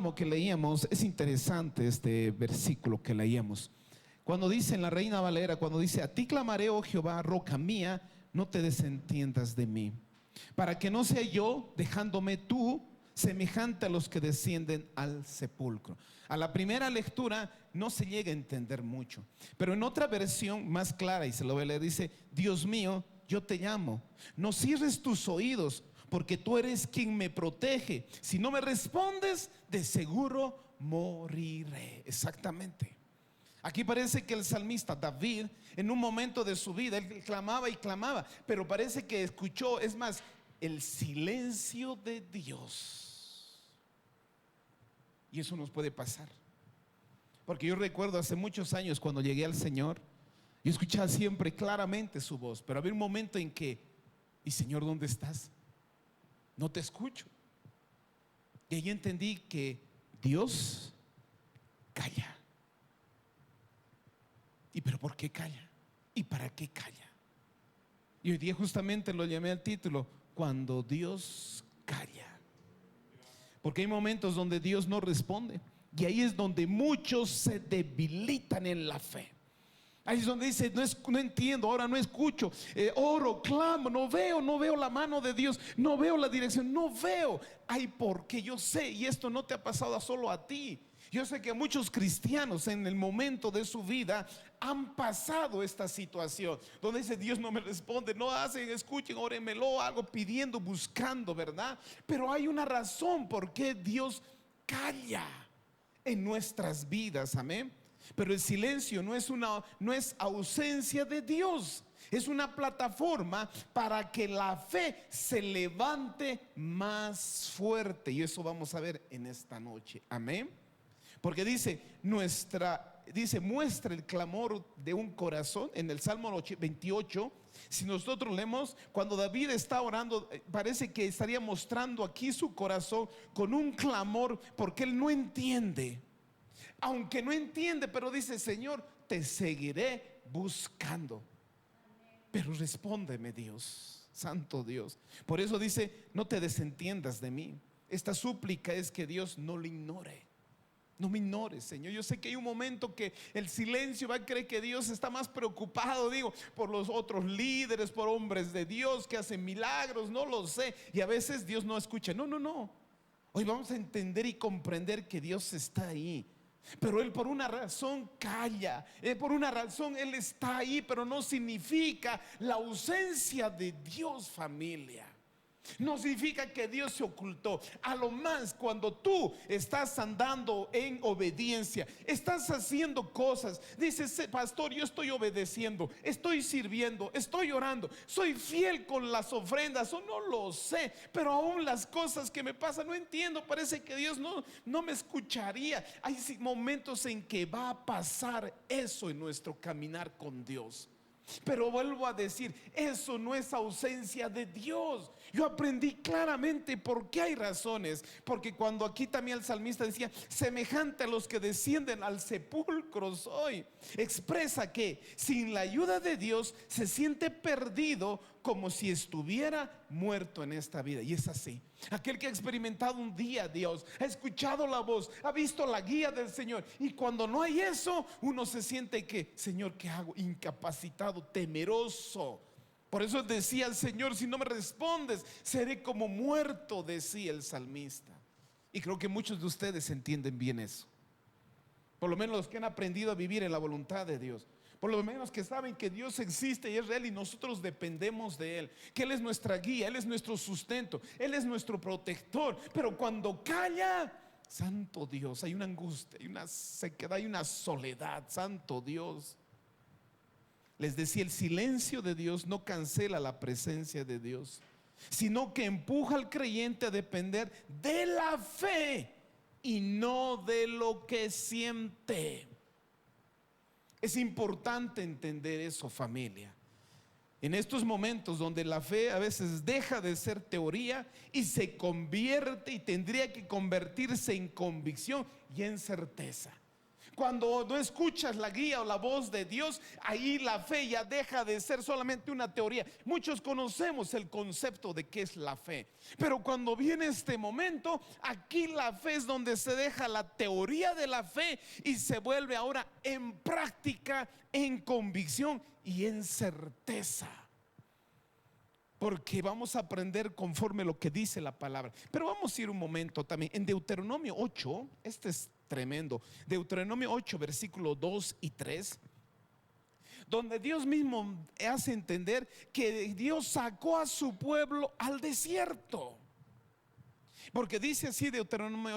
Salmo que leíamos, es interesante este versículo que leíamos. Cuando dice en la Reina Valera, cuando dice: a ti clamaré, oh Jehová, roca mía, no te desentiendas de mí, para que no sea yo, dejándome tú, semejante a los que descienden al sepulcro. A la primera lectura no se llega a entender mucho, pero en otra versión más clara, y se lo voy a leer, dice: Dios mío, yo te llamo, no cierres tus oídos, porque tú eres quien me protege. Si no me respondes, de seguro moriré. Exactamente. Aquí parece que el salmista David, en un momento de su vida, él clamaba y clamaba, pero parece que escuchó, es más, el silencio de Dios. Y eso nos puede pasar, porque yo recuerdo hace muchos años cuando llegué al Señor, yo escuchaba siempre claramente su voz, pero había un momento en que: ¿y Señor, dónde estás? No te escucho. Y ahí entendí que Dios calla. ¿Y pero por qué calla? ¿Y para qué calla? Y hoy día justamente lo llamé al título: cuando Dios calla. Porque hay momentos donde Dios no responde, y ahí es donde muchos se debilitan en la fe. Ahí es donde dice: no entiendo, ahora no escucho, oro, clamo, no veo la mano de Dios, no veo la dirección, no veo. Ay, porque yo sé, y esto no te ha pasado solo a ti. Yo sé que muchos cristianos en el momento de su vida han pasado esta situación donde dice: Dios no me responde, no hacen, escuchen, órenmelo, algo pidiendo, buscando, ¿verdad? Pero hay una razón por qué Dios calla en nuestras vidas, amén. Pero el silencio no es ausencia de Dios, es una plataforma para que la fe se levante más fuerte. Y eso vamos a ver en esta noche, amén. Porque dice, muestra el clamor de un corazón en el Salmo 28. Si nosotros leemos, cuando David está orando, parece que estaría mostrando aquí su corazón con un clamor, porque él no entiende. Aunque no entiende, pero dice: Señor, te seguiré buscando. Pero respóndeme, Dios, santo Dios. Por eso dice: no te desentiendas de mí. Esta súplica es que Dios no le ignore. No me ignores, Señor. Yo sé que hay un momento que el silencio va a creer que Dios está más preocupado, por los otros líderes, por hombres de Dios que hacen milagros, no lo sé. Y a veces Dios no escucha. No. Hoy vamos a entender y comprender que Dios está ahí, pero Él por una razón calla. Por una razón Él está ahí, pero no significa la ausencia de Dios, familia. No significa que Dios se ocultó. A lo más, cuando tú estás andando en obediencia, estás haciendo cosas, dices: pastor, yo estoy obedeciendo, estoy sirviendo, estoy orando, soy fiel con las ofrendas, o no lo sé, pero aún las cosas que me pasan no entiendo, parece que Dios no me escucharía. Hay momentos en que va a pasar eso en nuestro caminar con Dios. Pero vuelvo a decir, eso no es ausencia de Dios. Yo aprendí claramente por qué hay razones. Porque cuando aquí también el salmista decía: semejante a los que descienden al sepulcro soy, expresa que sin la ayuda de Dios se siente perdido, como si estuviera muerto en esta vida. Y es así. Aquel que ha experimentado un día a Dios, ha escuchado la voz, ha visto la guía del Señor, y cuando no hay eso, uno se siente que: Señor, ¿qué hago? Incapacitado, temeroso. Por eso decía el Señor: si no me respondes, seré como muerto, decía el salmista. Y creo que muchos de ustedes entienden bien eso, por lo menos los que han aprendido a vivir en la voluntad de Dios, por lo menos que saben que Dios existe y es real y nosotros dependemos de Él, que Él es nuestra guía, Él es nuestro sustento, Él es nuestro protector. Pero cuando calla, santo Dios, hay una angustia, hay una sequedad, hay una soledad, santo Dios. Les decía, el silencio de Dios no cancela la presencia de Dios, sino que empuja al creyente a depender de la fe y no de lo que siente. Es importante entender eso, familia. En estos momentos donde la fe a veces deja de ser teoría y se convierte, y tendría que convertirse en convicción y en certeza. Cuando no escuchas la guía o la voz de Dios, ahí la fe ya deja de ser solamente una teoría. Muchos conocemos el concepto de qué es la fe, pero cuando viene este momento, aquí la fe es donde se deja la teoría de la fe y se vuelve ahora en práctica, en convicción y en certeza. Porque vamos a aprender conforme lo que dice la palabra. Pero vamos a ir un momento también en Deuteronomio 8. Este es tremendo. Deuteronomio 8, versículos 2 y 3, donde Dios mismo hace entender que Dios sacó a su pueblo al desierto. Porque dice así Deuteronomio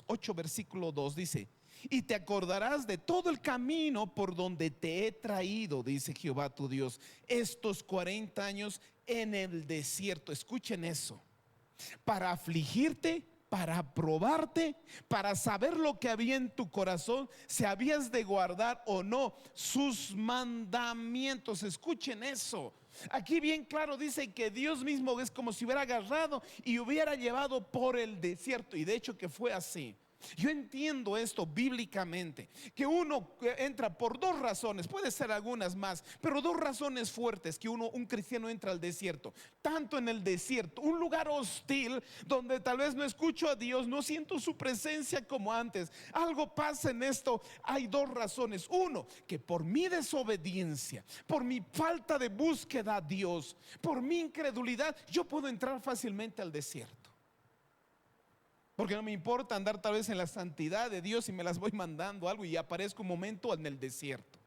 8 versículo 2, dice: y te acordarás de todo el camino por donde te he traído, dice Jehová tu Dios, estos 40 años en el desierto. Escuchen eso: para afligirte, para probarte, para saber lo que había en tu corazón, si habías de guardar o no sus mandamientos. Escuchen eso. Aquí bien claro dice que Dios mismo es como si hubiera agarrado y hubiera llevado por el desierto. Y de hecho que fue así. Yo entiendo esto bíblicamente, que uno entra por dos razones, puede ser algunas más, pero dos razones fuertes que un cristiano entra al desierto. Tanto en el desierto, un lugar hostil donde tal vez no escucho a Dios, no siento su presencia como antes. Algo pasa en esto. Hay dos razones: uno, que por mi desobediencia, por mi falta de búsqueda a Dios, por mi incredulidad, yo puedo entrar fácilmente al desierto. Porque no me importa andar tal vez en la santidad de Dios y me las voy mandando algo y aparezco un momento en el desierto.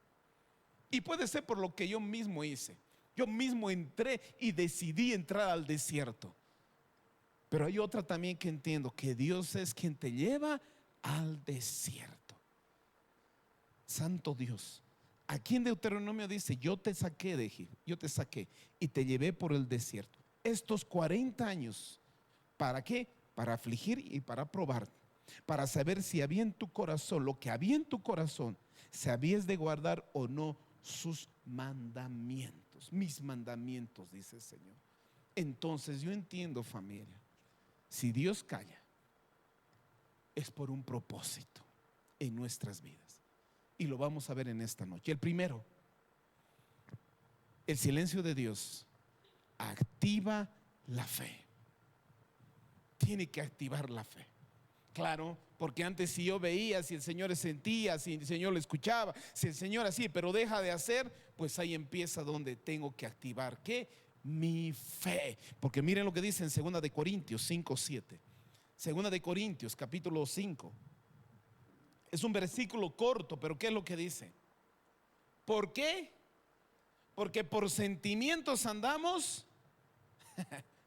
Y puede ser por lo que yo mismo hice. Yo mismo entré y decidí entrar al desierto. Pero hay otra también que entiendo: que Dios es quien te lleva al desierto. Santo Dios. Aquí en Deuteronomio dice: yo te saqué de Egipto, yo te saqué y te llevé por el desierto estos 40 años. ¿Para qué? Para afligir y para probar, para saber si había en tu corazón, lo que había en tu corazón, si habías de guardar o no sus mandamientos. Mis mandamientos, dice el Señor. Entonces yo entiendo, familia, si Dios calla, es por un propósito en nuestras vidas. Y lo vamos a ver en esta noche. El primero: el silencio de Dios activa la fe. Tiene que activar la fe. Claro, porque antes si yo veía, si el Señor le sentía, si el Señor le escuchaba, si el Señor así, pero deja de hacer, pues ahí empieza donde tengo que activar ¿qué? Mi fe. Porque miren lo que dice en 2 de Corintios 5:7. 2 de Corintios capítulo 5. Es un versículo corto, pero ¿qué es lo que dice? ¿Por qué? Porque por sentimientos andamos.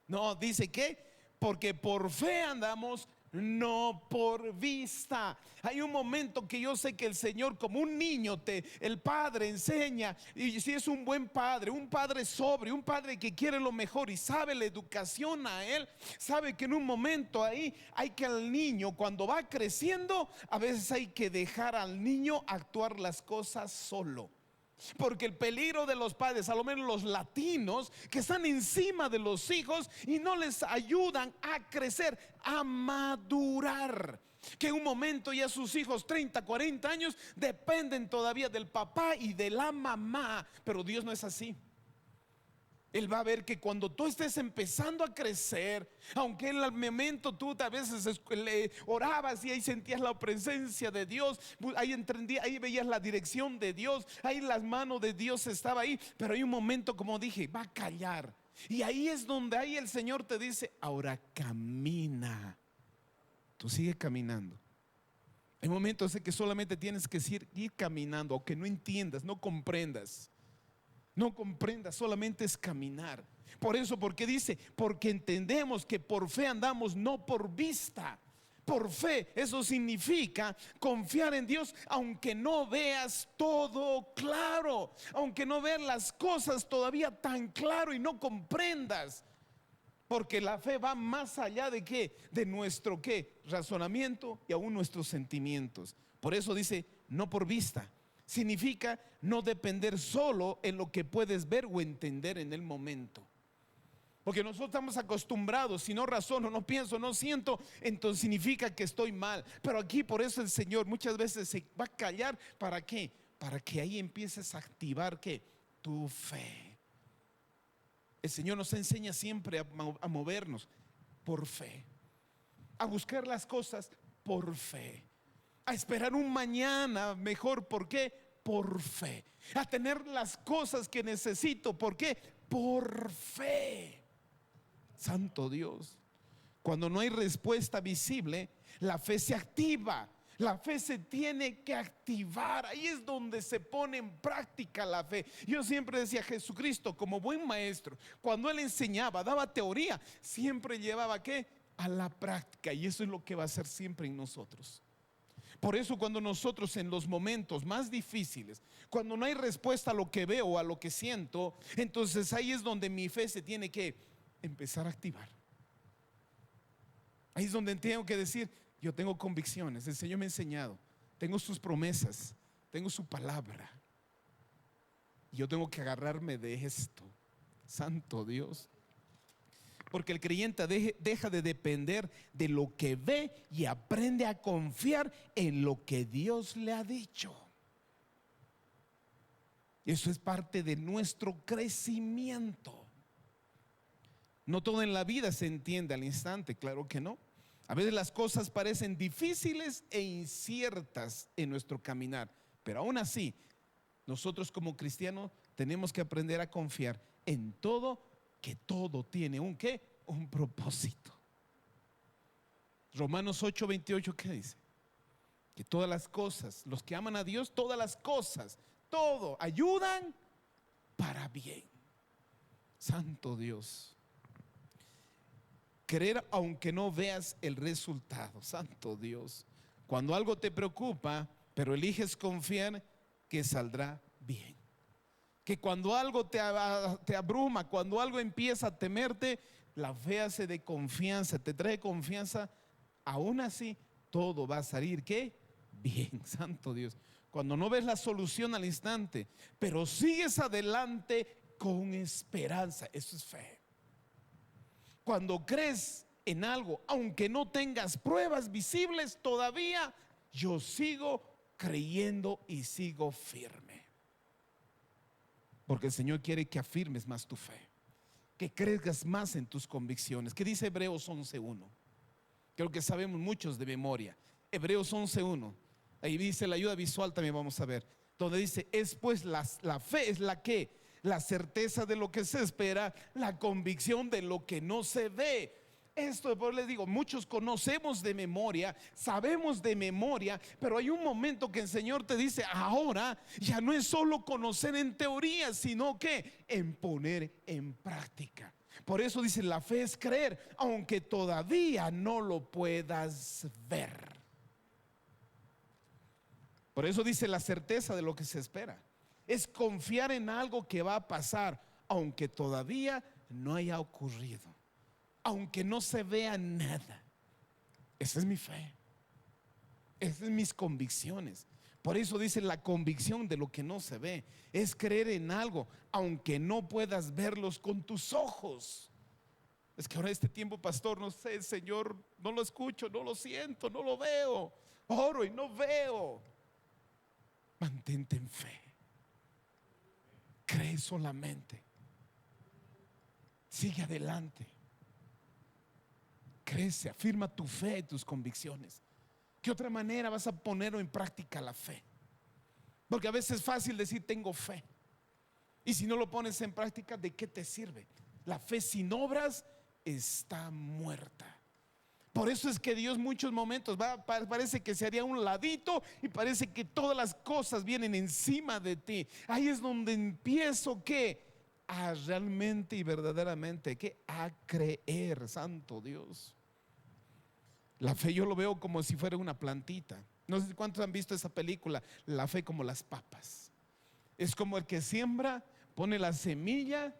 No, dice que porque por fe andamos, no por vista. Hay un momento que yo sé que el Señor, como un niño, el padre enseña. Y si es un buen padre, un padre sobrio, un padre que quiere lo mejor y sabe la educación a él, sabe que en un momento ahí hay que al niño, cuando va creciendo, a veces hay que dejar al niño actuar las cosas solo. Porque el peligro de los padres, a lo menos los latinos, que están encima de los hijos y no les ayudan a crecer, a madurar. Que en un momento ya sus hijos 30, 40 años dependen todavía del papá y de la mamá. Pero Dios no es así. Él va a ver que cuando tú estés empezando a crecer, aunque en el momento tú a veces orabas y ahí sentías la presencia de Dios, ahí entendías, ahí veías la dirección de Dios, ahí las manos de Dios estaba ahí, pero hay un momento, como dije, va a callar. Y ahí es donde ahí el Señor te dice: ahora camina. Tú sigue caminando. Hay momentos en que solamente tienes que ir caminando, aunque no entiendas, no comprendas. No comprendas, solamente es caminar. Por eso, porque dice: porque entendemos que por fe andamos, no por vista. Por fe, eso significa confiar en Dios aunque no veas todo claro, aunque no veas las cosas todavía tan claro y no comprendas. Porque la fe va más allá de qué, de nuestro qué, razonamiento y aún nuestros sentimientos. Por eso dice: no por vista. Significa no depender solo en lo que puedes ver o entender en el momento. Porque nosotros estamos acostumbrados, si no razono, no pienso, no siento, entonces significa que estoy mal. Pero aquí por eso el Señor muchas veces se va a callar. ¿Para qué? Para que ahí empieces a activar ¿qué? Tu fe. El Señor nos enseña siempre a movernos por fe, a buscar las cosas por fe, a esperar un mañana mejor. ¿Por qué? Por fe. A tener las cosas que necesito. ¿Por qué? Por fe. Santo Dios. Cuando no hay respuesta visible, la fe se activa. La fe se tiene que activar. Ahí es donde se pone en práctica la fe. Yo siempre decía, Jesucristo como buen maestro, cuando Él enseñaba, daba teoría, siempre llevaba ¿qué? A la práctica. Y eso es lo que va a hacer siempre en nosotros. Por eso cuando nosotros en los momentos más difíciles, cuando no hay respuesta a lo que veo o a lo que siento, entonces ahí es donde mi fe se tiene que empezar a activar. Ahí es donde tengo que decir, yo tengo convicciones, el Señor me ha enseñado, tengo sus promesas, tengo su palabra, y yo tengo que agarrarme de esto. Santo Dios. Porque el creyente deja de depender de lo que ve y aprende a confiar en lo que Dios le ha dicho. Eso es parte de nuestro crecimiento. No todo en la vida se entiende al instante, claro que no. A veces las cosas parecen difíciles e inciertas en nuestro caminar, pero aún así, nosotros como cristianos tenemos que aprender a confiar en todo, que todo tiene un ¿qué? Un propósito. Romanos 8:28, ¿qué dice? Que todas las cosas, los que aman a Dios, todas las cosas, todo ayudan para bien. Santo Dios. Creer aunque no veas el resultado. Santo Dios. Cuando algo te preocupa, pero eliges confiar que saldrá bien. Que cuando algo te abruma, cuando algo empieza a temerte, la fe hace de confianza, te trae confianza. Aún así, todo va a salir ¿qué? Bien. Santo Dios. Cuando no ves la solución al instante, pero sigues adelante con esperanza. Eso es fe. Cuando crees en algo, aunque no tengas pruebas visibles todavía, yo sigo creyendo y sigo firme. Porque el Señor quiere que afirmes más tu fe, que crezcas más en tus convicciones. ¿Qué dice Hebreos 11:1? Creo que sabemos muchos de memoria. Hebreos 11:1. Ahí dice la ayuda visual, también vamos a ver, donde dice, es pues la fe es la que, la certeza de lo que se espera, la convicción de lo que no se ve. Esto después les digo, muchos conocemos de memoria, sabemos de memoria, pero hay un momento que el Señor te dice, ahora ya no es solo conocer en teoría, sino que en poner en práctica. Por eso dice, la fe es creer, aunque todavía no lo puedas ver. Por eso dice la certeza de lo que se espera. Es confiar en algo que va a pasar, aunque todavía no haya ocurrido, aunque no se vea nada. Esa es mi fe. Esas son mis convicciones. Por eso dice la convicción de lo que no se ve. Es creer en algo, aunque no puedas verlos con tus ojos. Es que ahora este tiempo, pastor, no sé, Señor, no lo escucho, no lo siento, no lo veo. Oro y no veo. Mantente en fe. Cree solamente. Sigue adelante. Crece, afirma tu fe, tus convicciones. ¿Qué otra manera vas a poner en práctica la fe? Porque a veces es fácil decir tengo fe, y si no lo pones en práctica, ¿de qué te sirve? La fe sin obras está muerta. Por eso es que Dios muchos momentos parece que se haría un ladito y parece que todas las cosas vienen encima de ti. Ahí es donde empiezo a realmente y verdaderamente a creer. Santo Dios. La fe yo lo veo como si fuera una plantita. No sé cuántos han visto esa película, La fe como las papas. Es como el que siembra, pone la semilla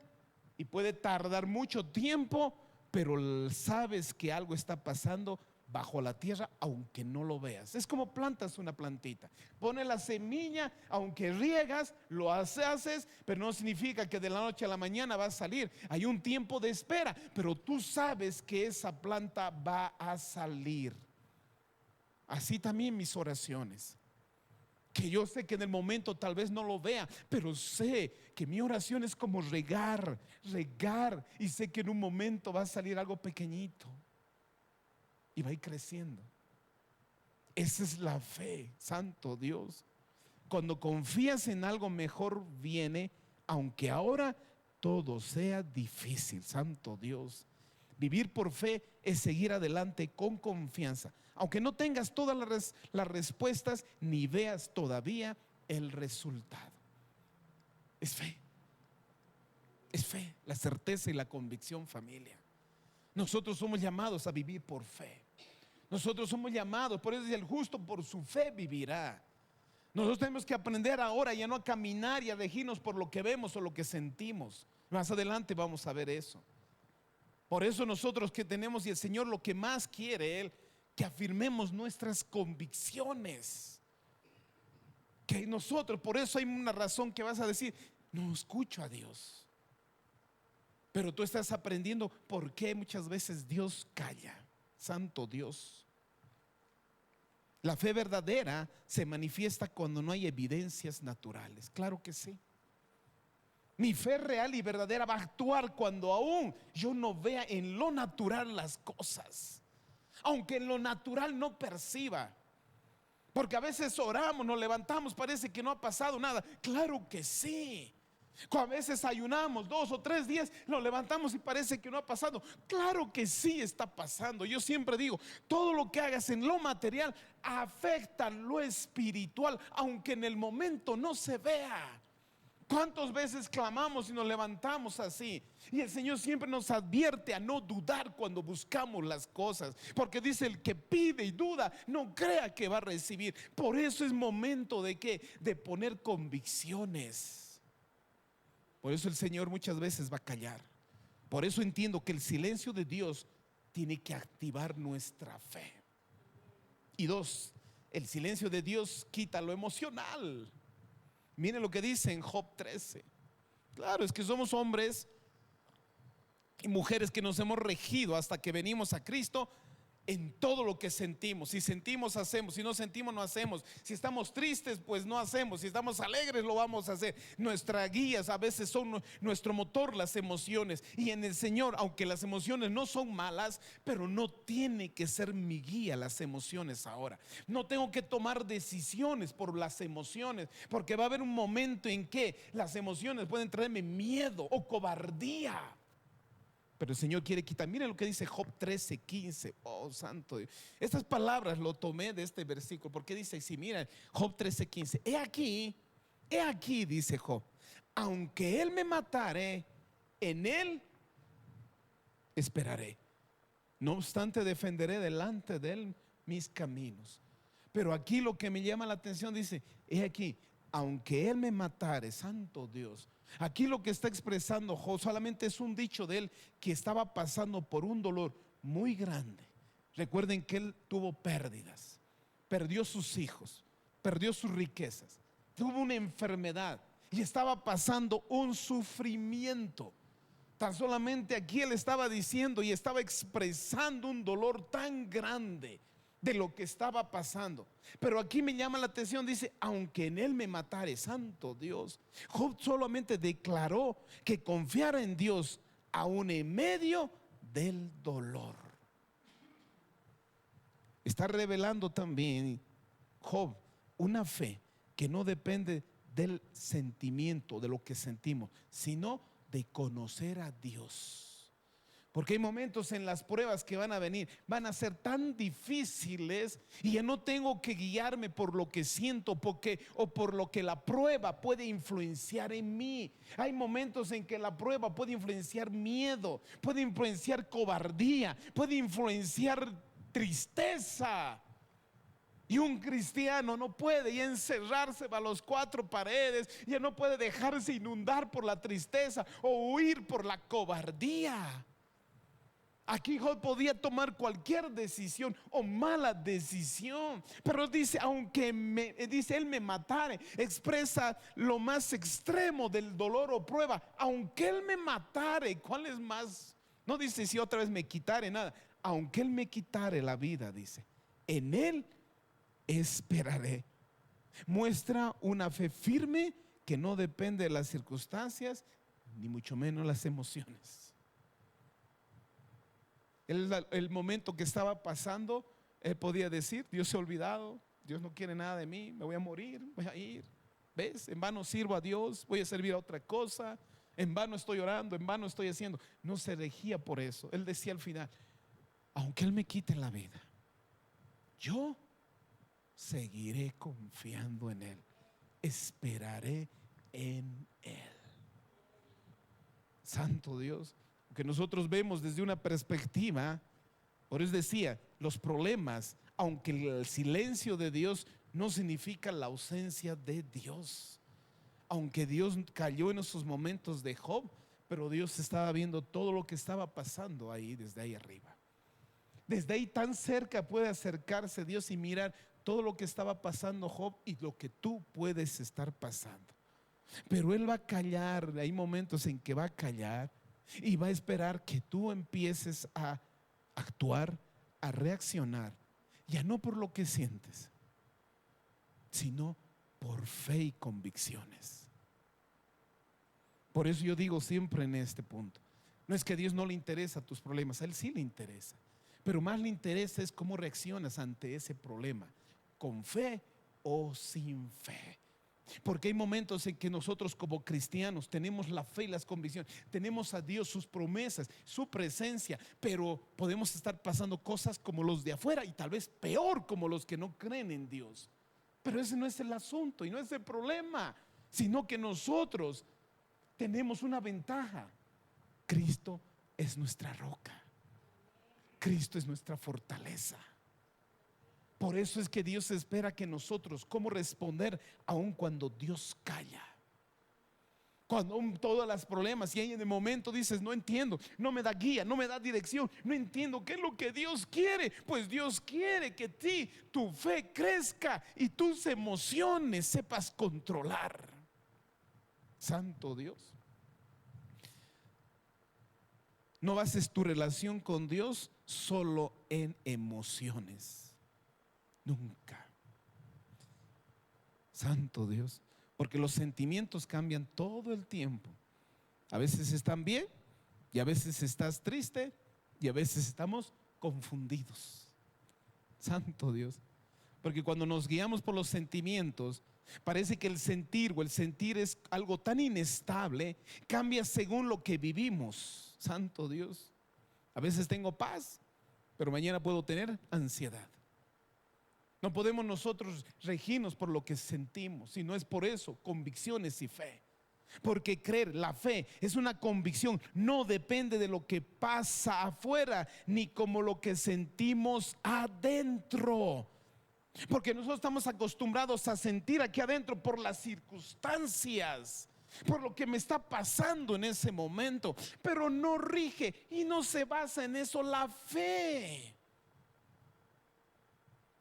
y puede tardar mucho tiempo, pero sabes que algo está pasando bajo la tierra aunque no lo veas. Es como plantas una plantita, pone la semilla, aunque riegas, lo haces, pero no significa que de la noche a la mañana va a salir. Hay un tiempo de espera, pero tú sabes que esa planta va a salir. Así también mis oraciones, que yo sé que en el momento tal vez no lo vea, pero sé que mi oración es como regar, y sé que en un momento va a salir algo pequeñito y va a ir creciendo. Esa es la fe, santo Dios. Cuando confías en algo, mejor viene, aunque ahora todo sea difícil, santo Dios. Vivir por fe es seguir adelante con confianza, aunque no tengas todas las respuestas ni veas todavía el resultado. Es fe, la certeza y la convicción, familia. Nosotros somos llamados a vivir por fe. Nosotros somos llamados, por eso dice: el justo por su fe vivirá. Nosotros tenemos que aprender ahora ya no a caminar y a regirnos por lo que vemos o lo que sentimos. Más adelante vamos a ver eso. Por eso nosotros que tenemos, y el Señor lo que más quiere Él, que afirmemos nuestras convicciones. Que nosotros, por eso hay una razón que vas a decir: no escucho a Dios. Pero tú estás aprendiendo por qué muchas veces Dios calla. Santo Dios. La fe verdadera se manifiesta cuando no hay evidencias naturales. Claro que sí. Mi fe real y verdadera va a actuar cuando aún yo no vea en lo natural las cosas, aunque en lo natural no perciba. Porque a veces oramos, nos levantamos, parece que no ha pasado nada. Claro que sí. A veces ayunamos 2 o 3 días, nos levantamos y parece que no ha pasado. Claro que sí está pasando. Yo siempre digo: todo lo que hagas en lo material afecta lo espiritual, aunque en el momento no se vea. ¿Cuántas veces clamamos y nos levantamos así? Y el Señor siempre nos advierte a no dudar cuando buscamos las cosas, porque dice: el que pide y duda, no crea que va a recibir. Por eso es momento de ¿qué? De poner convicciones. Por eso el Señor muchas veces va a callar. Por eso entiendo que el silencio de Dios tiene que activar nuestra fe. Y 2, el silencio de Dios quita lo emocional. Miren lo que dice en Job 13. Claro, es que somos hombres y mujeres que nos hemos regido hasta que venimos a Cristo en todo lo que sentimos. Si sentimos, hacemos. Si no sentimos, no hacemos. Si estamos tristes, pues no hacemos. Si estamos alegres, lo vamos a hacer. Nuestras guías a veces son nuestro motor, las emociones. Y en el Señor, aunque las emociones no son malas, pero no tiene que ser mi guía las emociones ahora. No tengo que tomar decisiones por las emociones, porque va a haber un momento en que las emociones pueden traerme miedo o cobardía. Pero el Señor quiere quitar. Miren lo que dice Job 13:15. Oh, santo Dios. Estas palabras lo tomé de este versículo, porque dice: si miren, Job 13:15. He aquí, dice Job, aunque él me matare, en él esperaré. No obstante, defenderé delante de él mis caminos. Pero aquí lo que me llama la atención dice: he aquí, aunque él me matare, santo Dios. Aquí lo que está expresando Job solamente es un dicho de él, que estaba pasando por un dolor muy grande. Recuerden que él tuvo pérdidas, perdió sus hijos, perdió sus riquezas, tuvo una enfermedad y estaba pasando un sufrimiento. Tan solamente aquí él estaba diciendo y estaba expresando un dolor tan grande de lo que estaba pasando. Pero aquí me llama la atención, dice: aunque en él me matare, santo Dios. Job solamente declaró que confiara en Dios aún en medio del dolor. Está revelando también Job una fe que no depende del sentimiento, de lo que sentimos, sino de conocer a Dios. Porque hay momentos en las pruebas que van a venir, van a ser tan difíciles, y ya no tengo que guiarme por lo que siento o por lo que la prueba puede influenciar en mí. Hay momentos en que la prueba puede influenciar miedo, puede influenciar cobardía, puede influenciar tristeza. Y un cristiano no puede ya encerrarse a los 4 paredes, ya no puede dejarse inundar por la tristeza o huir por la cobardía. Aquí Job podía tomar cualquier decisión o mala decisión, pero dice, dice, él me matare, expresa lo más extremo del dolor o prueba. Aunque él me matare, ¿cuál es más? No dice si otra vez me quitare nada. Aunque él me quitare la vida, dice, en él esperaré. Muestra una fe firme que no depende de las circunstancias, ni mucho menos las emociones. El momento que estaba pasando, él podía decir, Dios se ha olvidado, Dios no quiere nada de mí, me voy a morir, voy a ir. ¿Ves? En vano sirvo a Dios, voy a servir a otra cosa, en vano estoy orando, en vano estoy haciendo. No se regía por eso. Él decía al final, aunque Él me quite la vida, yo seguiré confiando en Él, esperaré en Él. Santo Dios. Que nosotros vemos desde una perspectiva, por eso decía, los problemas, aunque el silencio de Dios no significa la ausencia de Dios. Aunque Dios cayó en esos momentos de Job, pero Dios estaba viendo todo lo que estaba pasando ahí, desde ahí arriba. Desde ahí tan cerca puede acercarse Dios y mirar todo lo que estaba pasando Job y lo que tú puedes estar pasando. Pero Él va a callar, hay momentos en que va a callar y va a esperar que tú empieces a actuar, a reaccionar, ya no por lo que sientes, sino por fe y convicciones. Por eso yo digo siempre en este punto, no es que a Dios no le interesa tus problemas, a Él sí le interesa, pero más le interesa es cómo reaccionas ante ese problema, con fe o sin fe. Porque hay momentos en que nosotros como cristianos tenemos la fe y las convicciones, tenemos a Dios, sus promesas, su presencia, pero podemos estar pasando cosas como los de afuera y tal vez peor como los que no creen en Dios. Pero ese no es el asunto y no es el problema, sino que nosotros tenemos una ventaja. Cristo es nuestra roca, Cristo es nuestra fortaleza. Por eso es que Dios espera que nosotros, cómo responder aun cuando Dios calla. Cuando todos los problemas y en el momento dices, no entiendo, no me da guía, no me da dirección, no entiendo qué es lo que Dios quiere. Pues Dios quiere que tu fe crezca y tus emociones sepas controlar. Santo Dios. No bases tu relación con Dios solo en emociones. Nunca. Santo Dios. Porque los sentimientos cambian todo el tiempo. A veces están bien y a veces estás triste y a veces estamos confundidos. Santo Dios. Porque cuando nos guiamos por los sentimientos, parece que el sentir es algo tan inestable, cambia según lo que vivimos. Santo Dios. A veces tengo paz, pero mañana puedo tener ansiedad. No podemos nosotros regirnos por lo que sentimos, sino es por eso, convicciones y fe. Porque creer, la fe es una convicción, no depende de lo que pasa afuera, ni como lo que sentimos adentro. Porque nosotros estamos acostumbrados a sentir aquí adentro por las circunstancias, por lo que me está pasando en ese momento, pero no rige y no se basa en eso la fe.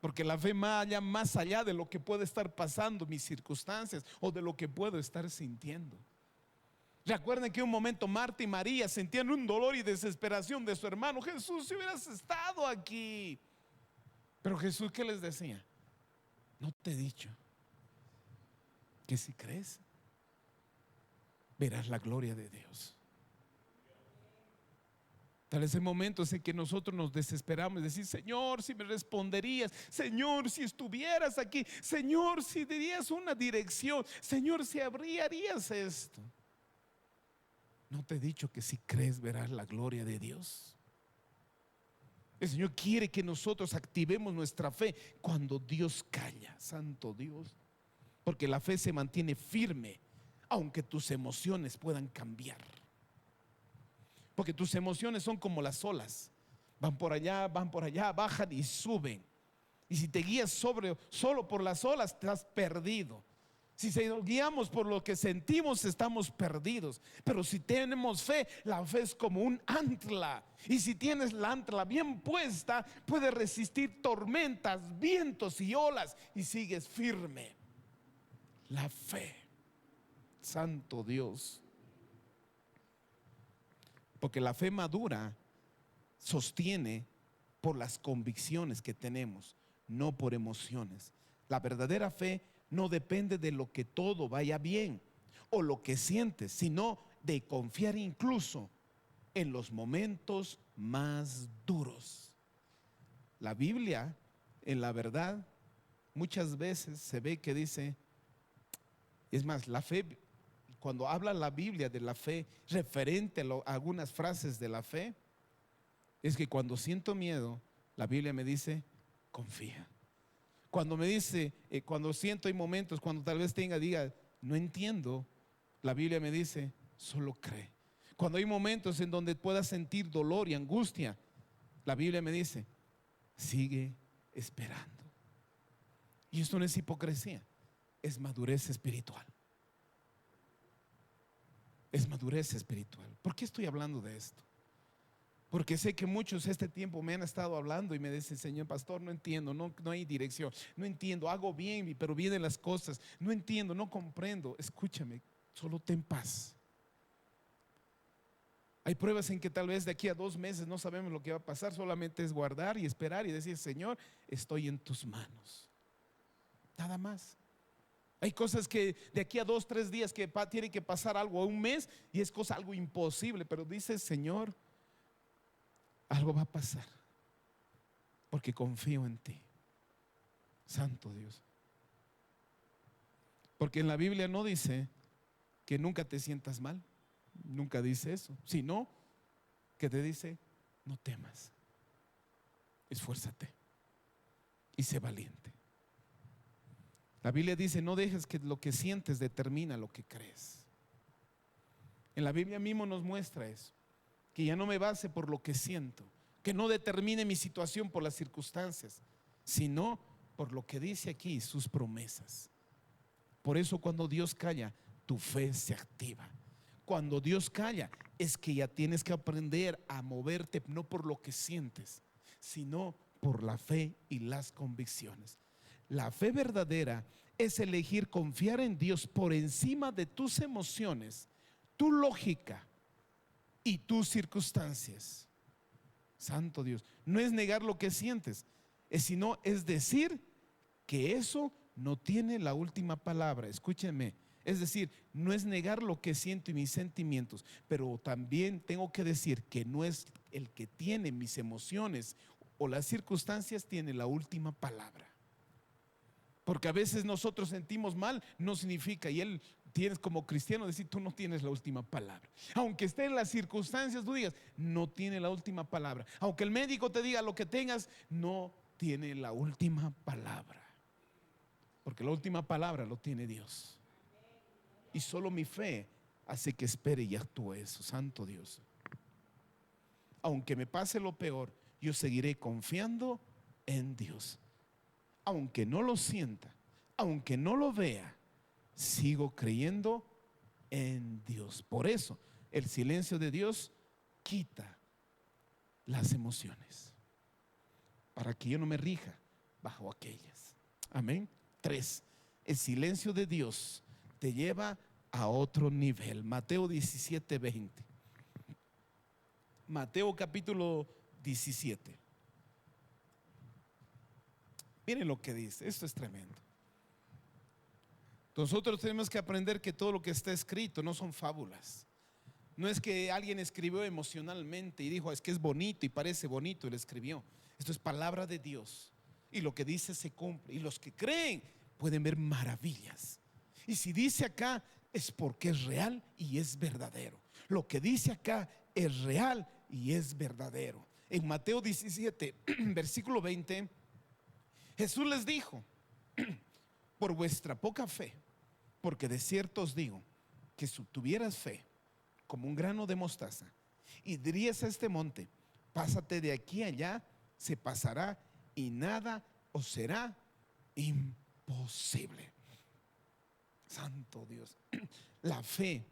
Porque la fe vaya más allá de lo que puede estar pasando, mis circunstancias o de lo que puedo estar sintiendo. Recuerden que un momento Marta y María sentían un dolor y desesperación de su hermano. Jesús, si hubieras estado aquí. Pero Jesús, ¿qué les decía? No te he dicho que si crees, verás la gloria de Dios. Tal vez hay momentos en que nosotros nos desesperamos y decimos, Señor, si me responderías, Señor, si estuvieras aquí, Señor, si dirías una dirección, Señor, si harías esto. ¿No te he dicho que si crees verás la gloria de Dios? El Señor quiere que nosotros activemos nuestra fe cuando Dios calla, Santo Dios. Porque la fe se mantiene firme, aunque tus emociones puedan cambiar. Porque tus emociones son como las olas, van por allá, bajan y suben. Y si te guías solo por las olas, te has perdido. Si guiamos por lo que sentimos, estamos perdidos. Pero si tenemos fe, la fe es como un ancla. Y si tienes la ancla bien puesta, puedes resistir tormentas, vientos y olas y sigues firme. La fe, santo Dios. Porque la fe madura sostiene por las convicciones que tenemos, no por emociones. La verdadera fe no depende de lo que todo vaya bien o lo que sientes, sino de confiar incluso en los momentos más duros. La Biblia, en la verdad, muchas veces se ve que dice, es más, la fe, cuando habla la Biblia de la fe, referente a algunas frases de la fe, es que cuando siento miedo, la Biblia me dice, confía. Cuando me dice, cuando siento hay momentos, cuando tal vez diga, no entiendo, la Biblia me dice, solo cree. Cuando hay momentos en donde puedas sentir dolor y angustia, la Biblia me dice, sigue esperando. Y esto no es hipocresía, es madurez espiritual. Es madurez espiritual. ¿Por qué estoy hablando de esto? Porque sé que muchos este tiempo me han estado hablando y me dicen, Señor pastor, no entiendo, no hay dirección, no entiendo, hago bien, pero vienen las cosas, no entiendo, no comprendo. Escúchame, solo ten paz. Hay pruebas en que tal vez de aquí a 2 meses no sabemos lo que va a pasar, solamente es guardar y esperar y decir, Señor, estoy en tus manos. Nada más. Hay cosas que de aquí a 2, 3 días que tiene que pasar algo, a un mes, y es algo imposible, pero dice, Señor, algo va a pasar porque confío en ti, santo Dios. Porque en la Biblia no dice que nunca te sientas mal, nunca dice eso, sino que te dice, no temas, esfuérzate y sé valiente. La Biblia dice, no dejes que lo que sientes determina lo que crees. En la Biblia mismo nos muestra eso, que ya no me base por lo que siento, que no determine mi situación por las circunstancias, sino por lo que dice aquí, sus promesas. Por eso cuando Dios calla, tu fe se activa. Cuando Dios calla, es que ya tienes que aprender a moverte no por lo que sientes, sino por la fe y las convicciones. La fe verdadera es elegir confiar en Dios por encima de tus emociones, tu lógica y tus circunstancias. Santo Dios, no es negar lo que sientes, sino es decir que eso no tiene la última palabra. Escúchenme, es decir, no es negar lo que siento y mis sentimientos, pero también tengo que decir que no es el que tiene mis emociones o las circunstancias tiene la última palabra. Porque a veces nosotros sentimos mal, no significa, y él tienes como cristiano decir, tú no tienes la última palabra. Aunque esté en las circunstancias, tú digas, no tiene la última palabra. Aunque el médico te diga lo que tengas, no tiene la última palabra. Porque la última palabra lo tiene Dios. Y solo mi fe hace que espere y actúe eso, santo Dios. Aunque me pase lo peor, yo seguiré confiando en Dios. Aunque no lo sienta, aunque no lo vea, sigo creyendo en Dios. Por eso el silencio de Dios quita las emociones, para que yo no me rija bajo aquellas. Amén. 3. El silencio de Dios te lleva a otro nivel. Mateo 17:20. Mateo capítulo 17. Miren lo que dice, esto es tremendo. Nosotros tenemos que aprender que todo lo que está escrito no son fábulas. No es que alguien escribió emocionalmente y dijo, es que es bonito y parece bonito y lo escribió. Esto es palabra de Dios. Y lo que dice se cumple. Y los que creen pueden ver maravillas. Y si dice acá, es porque es real y es verdadero. Lo que dice acá es real y es verdadero. En Mateo 17, versículo 20, Jesús les dijo, por vuestra poca fe, porque de cierto os digo, que si tuvieras fe como un grano de mostaza, y dirías a este monte, pásate de aquí a allá, se pasará y nada os será imposible. Santo Dios. La fe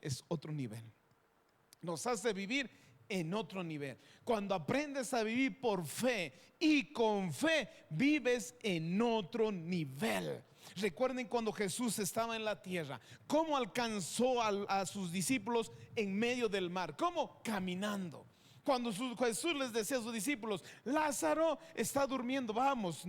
es otro nivel. Nos hace vivir en otro nivel. Cuando aprendes a vivir por fe y con fe, vives en otro nivel. Recuerden cuando Jesús estaba en la tierra, cómo alcanzó a sus discípulos en medio del mar, cómo caminando. Cuando Jesús les decía a sus discípulos: Lázaro está durmiendo, vamos.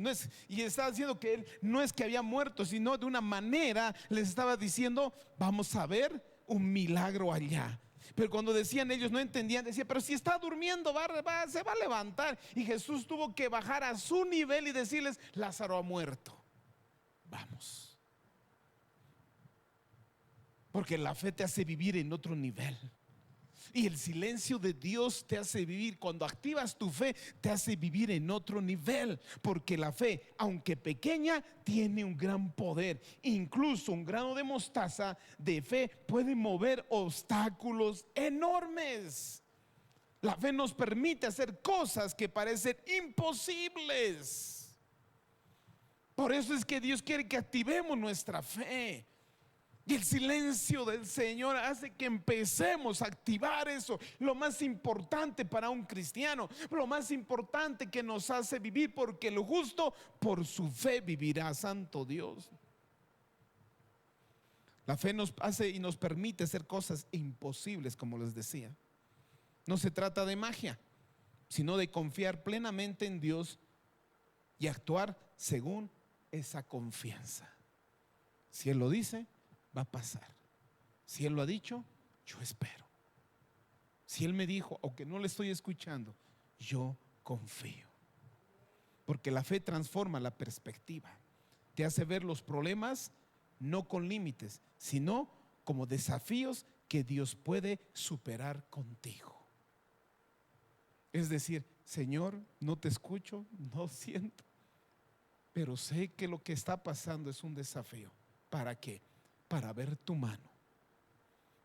Y estaba diciendo que él no es que había muerto, sino de una manera les estaba diciendo: vamos a ver un milagro allá. Pero cuando decían, ellos no entendían, decía: pero si está durmiendo, se va a levantar. Y Jesús tuvo que bajar a su nivel y decirles: Lázaro ha muerto, vamos. Porque la fe te hace vivir en otro nivel. Y el silencio de Dios te hace vivir. Cuando activas tu fe, te hace vivir en otro nivel. Porque la fe, aunque pequeña, tiene un gran poder. Incluso un grano de mostaza de fe puede mover obstáculos enormes. La fe nos permite hacer cosas que parecen imposibles. Por eso es que Dios quiere que activemos nuestra fe. Y el silencio del Señor hace que empecemos a activar eso. Lo más importante para un cristiano, lo más importante que nos hace vivir, porque lo justo por su fe vivirá. Santo Dios. La fe nos hace y nos permite hacer cosas imposibles, como les decía. No se trata de magia, sino de confiar plenamente en Dios y actuar según esa confianza. Si Él lo dice, va a pasar. Si Él lo ha dicho, yo espero. Si Él me dijo, aunque no le estoy escuchando, yo confío. Porque la fe transforma la perspectiva. Te hace ver los problemas no con límites, sino como desafíos que Dios puede superar contigo. Es decir: Señor, no te escucho, no siento, pero sé que lo que está pasando es un desafío. ¿Para qué? Para ver tu mano,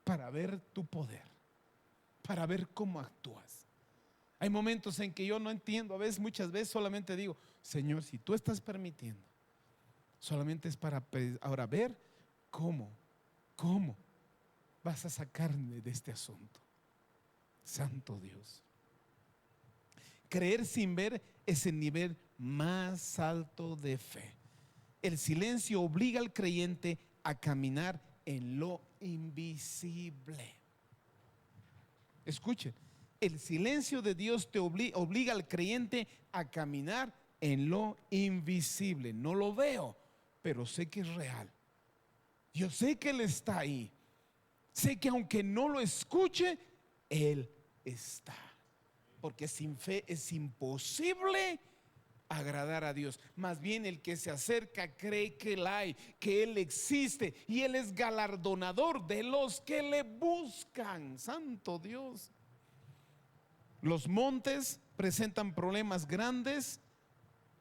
para ver tu poder, para ver cómo actúas. Hay momentos en que yo no entiendo, muchas veces solamente digo: Señor, si tú estás permitiendo, solamente es para ahora ver cómo vas a sacarme de este asunto. Santo Dios. Creer sin ver es el nivel más alto de fe. El silencio obliga al creyente a caminar en lo invisible. Escuchen, el silencio de Dios te obliga al creyente a caminar en lo invisible. No lo veo, pero sé que es real. Yo sé que Él está ahí. Sé que aunque no lo escuche, Él está. Porque sin fe es imposible agradar a Dios. Más bien el que se acerca cree que Él hay, que Él existe, y Él es galardonador de los que le buscan. Santo Dios. Los montes presentan problemas grandes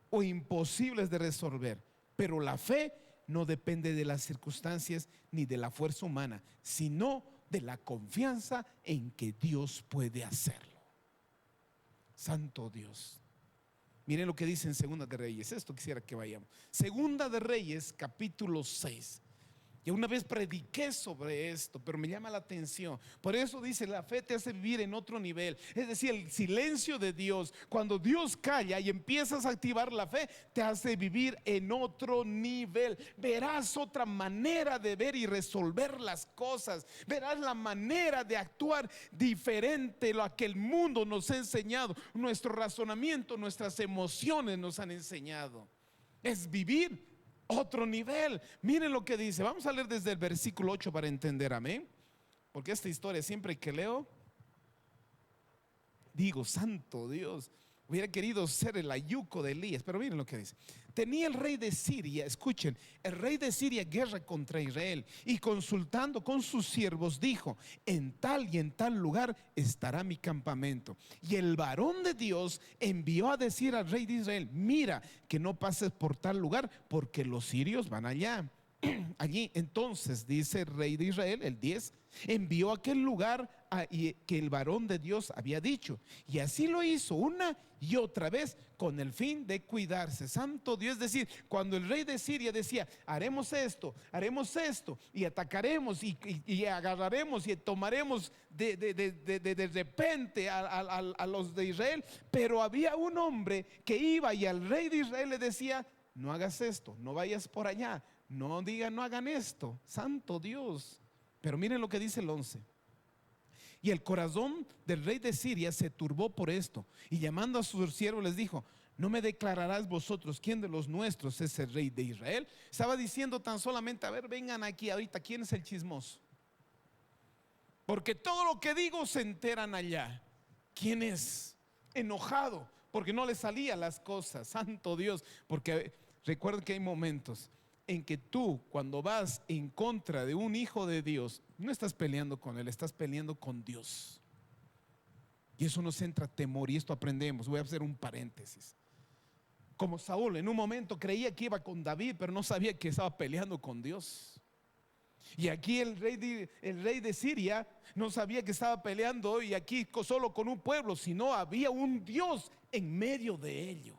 o imposibles de resolver, pero la fe no depende de las circunstancias ni de la fuerza humana, sino de la confianza en que Dios puede hacerlo. Santo Dios. Miren lo que dice en Segunda de Reyes. Esto quisiera que vayamos. Segunda de Reyes, capítulo 6. Ya una vez prediqué sobre esto, pero me llama la atención. Por eso dice: la fe te hace vivir en otro nivel. Es decir, el silencio de Dios, cuando Dios calla y empiezas a activar la fe, te hace vivir en otro nivel. Verás otra manera de ver y resolver las cosas. Verás la manera de actuar diferente, lo que el mundo nos ha enseñado. Nuestro razonamiento, nuestras emociones nos han enseñado. Es vivir otro nivel. Miren lo que dice. Vamos a leer desde el versículo 8 para entender, amén. Porque esta historia siempre que leo digo: santo Dios, hubiera querido ser el ayuco de Elías. Pero miren lo que dice. Tenía el rey de Siria, escuchen, el rey de Siria guerra contra Israel, y consultando con sus siervos dijo: en tal y en tal lugar estará mi campamento. Y el varón de Dios envió a decir al rey de Israel: mira que no pases por tal lugar, porque los sirios van allá. Allí entonces dice el rey de Israel, el 10, envió a aquel lugar que el varón de Dios había dicho, y así lo hizo una y otra vez con el fin de cuidarse. Santo Dios, es decir, cuando el rey de Siria decía, haremos esto y atacaremos y agarraremos y tomaremos de repente a los de Israel, pero había un hombre que iba y al rey de Israel le decía, no hagas esto, no vayas por allá, no digan, no hagan esto. Santo Dios. Pero miren lo que dice el 11. Y el corazón del rey de Siria se turbó por esto, y llamando a sus siervos les dijo, ¿no me declararás vosotros quién de los nuestros es el rey de Israel? Estaba diciendo tan solamente, a ver, vengan aquí ahorita, ¿quién es el chismoso? Porque todo lo que digo se enteran allá. ¿Quién es? Enojado porque no le salían las cosas. Santo Dios. Porque recuerden que hay momentos en que tú, cuando vas en contra de un hijo de Dios, no estás peleando con él, estás peleando con Dios. Y eso nos entra temor, y esto aprendemos. Voy a hacer un paréntesis. Como Saúl en un momento creía que iba con David, pero no sabía que estaba peleando con Dios. Y aquí el rey de Siria no sabía que estaba peleando y aquí solo con un pueblo, sino había un Dios en medio de ello.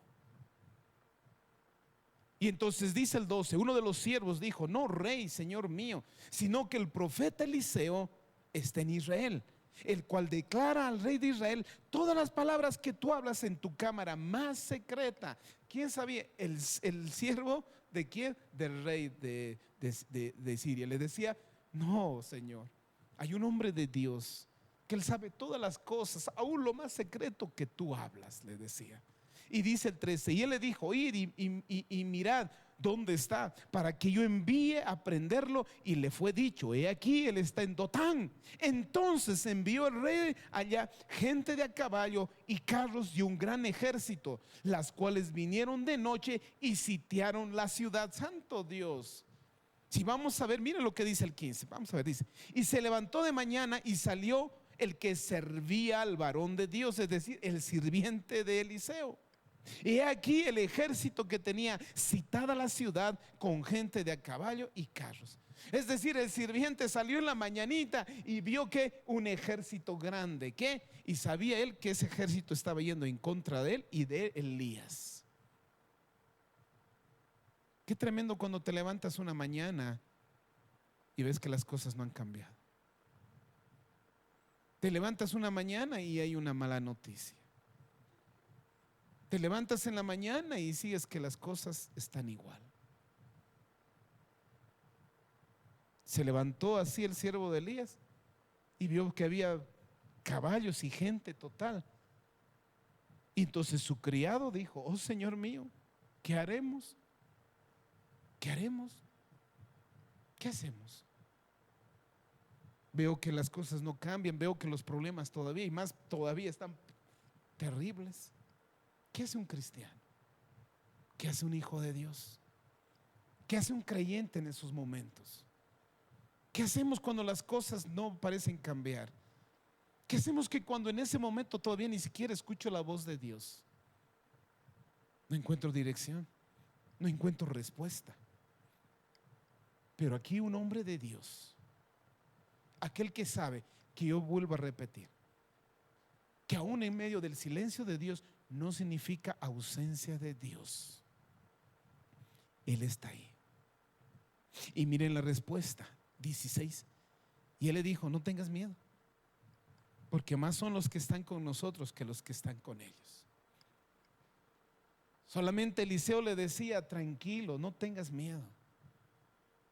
Y entonces dice el 12, uno de los siervos dijo, no rey, señor mío, sino que el profeta Eliseo está en Israel, el cual declara al rey de Israel todas las palabras que tú hablas en tu cámara más secreta. ¿Quién sabía? El siervo de quién? Del rey de Siria. Le decía, no, señor, hay un hombre de Dios que él sabe todas las cosas, aún lo más secreto que tú hablas, le decía. Y dice el 13, y él le dijo, id y mirad dónde está, para que yo envíe a prenderlo. Y le fue dicho, he aquí, él está en Dotán. Entonces envió el rey allá gente de a caballo y carros y un gran ejército, las cuales vinieron de noche y sitiaron la ciudad. Santo Dios. Si vamos a ver, miren lo que dice el 15, vamos a ver, dice, y se levantó de mañana y salió el que servía al varón de Dios, es decir, el sirviente de Eliseo. Y aquí el ejército que tenía citada la ciudad con gente de a caballo y carros. Es decir, el sirviente salió en la mañanita y vio que un ejército grande, ¿qué? Y sabía él que ese ejército estaba yendo en contra de él y de Elías. Qué tremendo cuando te levantas una mañana y ves que las cosas no han cambiado. Te levantas una mañana y hay una mala noticia. Te levantas en la mañana y sigues que las cosas están igual. Se levantó así el siervo de Elías y vio que había caballos y gente total. Y entonces su criado dijo, oh Señor mío, ¿qué haremos? ¿Qué haremos? ¿Qué hacemos? Veo que las cosas no cambian, veo que los problemas todavía y más todavía están terribles. ¿Qué hace un cristiano? ¿Qué hace un hijo de Dios? ¿Qué hace un creyente en esos momentos? ¿Qué hacemos cuando las cosas no parecen cambiar? ¿Qué hacemos que cuando en ese momento todavía ni siquiera escucho la voz de Dios? No encuentro dirección, no encuentro respuesta. Pero aquí un hombre de Dios, aquel que sabe, que yo vuelvo a repetir, que aún en medio del silencio de Dios no significa ausencia de Dios. Él está ahí. Y miren la respuesta, 16. Y él le dijo, no tengas miedo, porque más son los que están con nosotros que los que están con ellos. Solamente Eliseo le decía, tranquilo, no tengas miedo.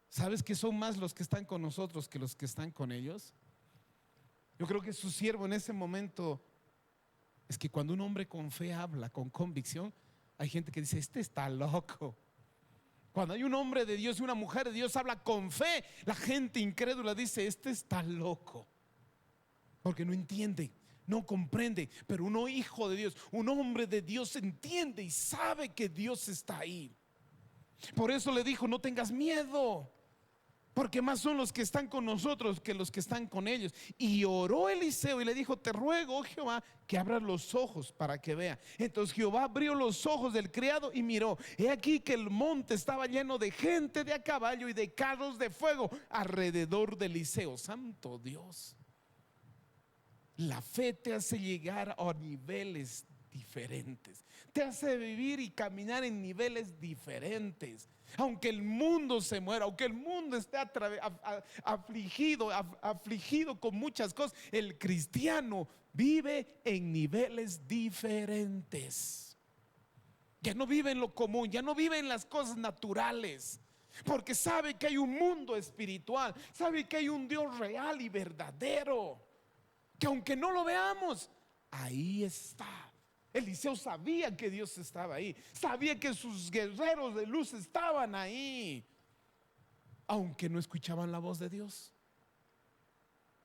¿Sabes que son más los que están con nosotros que los que están con ellos? Yo creo que su siervo en ese momento, es que cuando un hombre con fe habla, con convicción, hay gente que dice, este está loco. Cuando hay un hombre de Dios y una mujer de Dios habla con fe, la gente incrédula dice, este está loco, porque no entiende, no comprende. Pero un hijo de Dios, un hombre de Dios entiende y sabe que Dios está ahí. Por eso le dijo, no tengas miedo, porque más son los que están con nosotros que los que están con ellos. Y oró Eliseo y le dijo: te ruego, oh Jehová, que abras los ojos para que vea. Entonces Jehová abrió los ojos del criado y miró. He aquí que el monte estaba lleno de gente de a caballo y de carros de fuego alrededor de Eliseo. Santo Dios. La fe te hace llegar a niveles diferentes, te hace vivir y caminar en niveles diferentes. Aunque el mundo se muera, aunque el mundo esté afligido con muchas cosas, el cristiano vive en niveles diferentes. Ya no vive en lo común, ya no vive en las cosas naturales, porque sabe que hay un mundo espiritual, sabe que hay un Dios real y verdadero, que aunque no lo veamos, ahí está. Eliseo sabía que Dios estaba ahí, sabía que sus guerreros de luz estaban ahí, aunque no escuchaban la voz de Dios,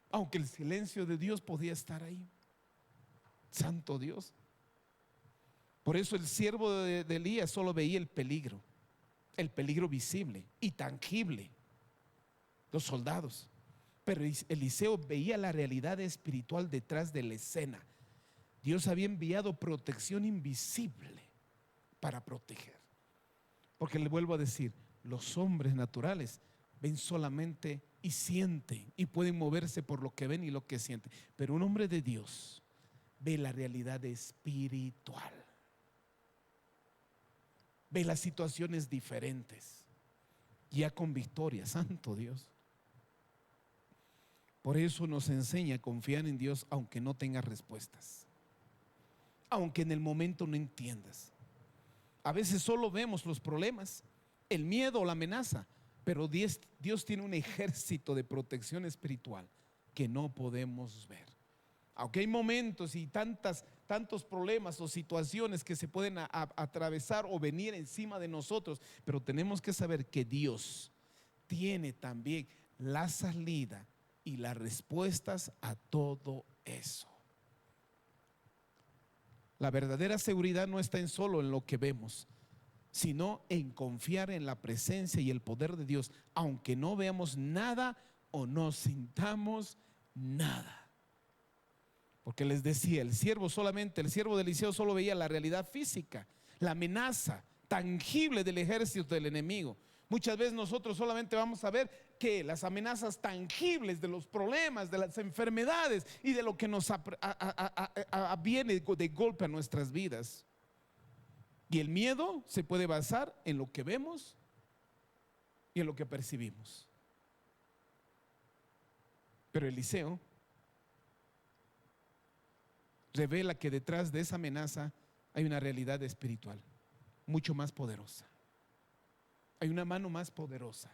aunque el silencio de Dios podía estar ahí. Santo Dios. Por eso el siervo de Elías solo veía el peligro visible y tangible, los soldados. Pero Eliseo veía la realidad espiritual detrás de la escena. Dios había enviado protección invisible para proteger. Porque le vuelvo a decir, los hombres naturales ven solamente y sienten y pueden moverse por lo que ven y lo que sienten. Pero un hombre de Dios ve la realidad espiritual, ve las situaciones diferentes, ya con victoria. Santo Dios. Por eso nos enseña a confiar en Dios aunque no tengas respuestas, aunque en el momento no entiendas. A veces solo vemos los problemas, el miedo o la amenaza, pero Dios tiene un ejército de protección espiritual que no podemos ver. Aunque hay momentos y tantos problemas o situaciones que se pueden atravesar o venir encima de nosotros, pero tenemos que saber que Dios tiene también la salida y las respuestas a todo eso. La verdadera seguridad no está solo en lo que vemos, sino en confiar en la presencia y el poder de Dios, aunque no veamos nada o no sintamos nada. Porque les decía, el siervo de Eliseo solo veía la realidad física, la amenaza tangible del ejército del enemigo. Muchas veces nosotros solamente vamos a ver que las amenazas tangibles de los problemas, de las enfermedades y de lo que nos viene de golpe a nuestras vidas. Y el miedo se puede basar en lo que vemos y en lo que percibimos. Pero Eliseo revela que detrás de esa amenaza hay una realidad espiritual mucho más poderosa. Hay una mano más poderosa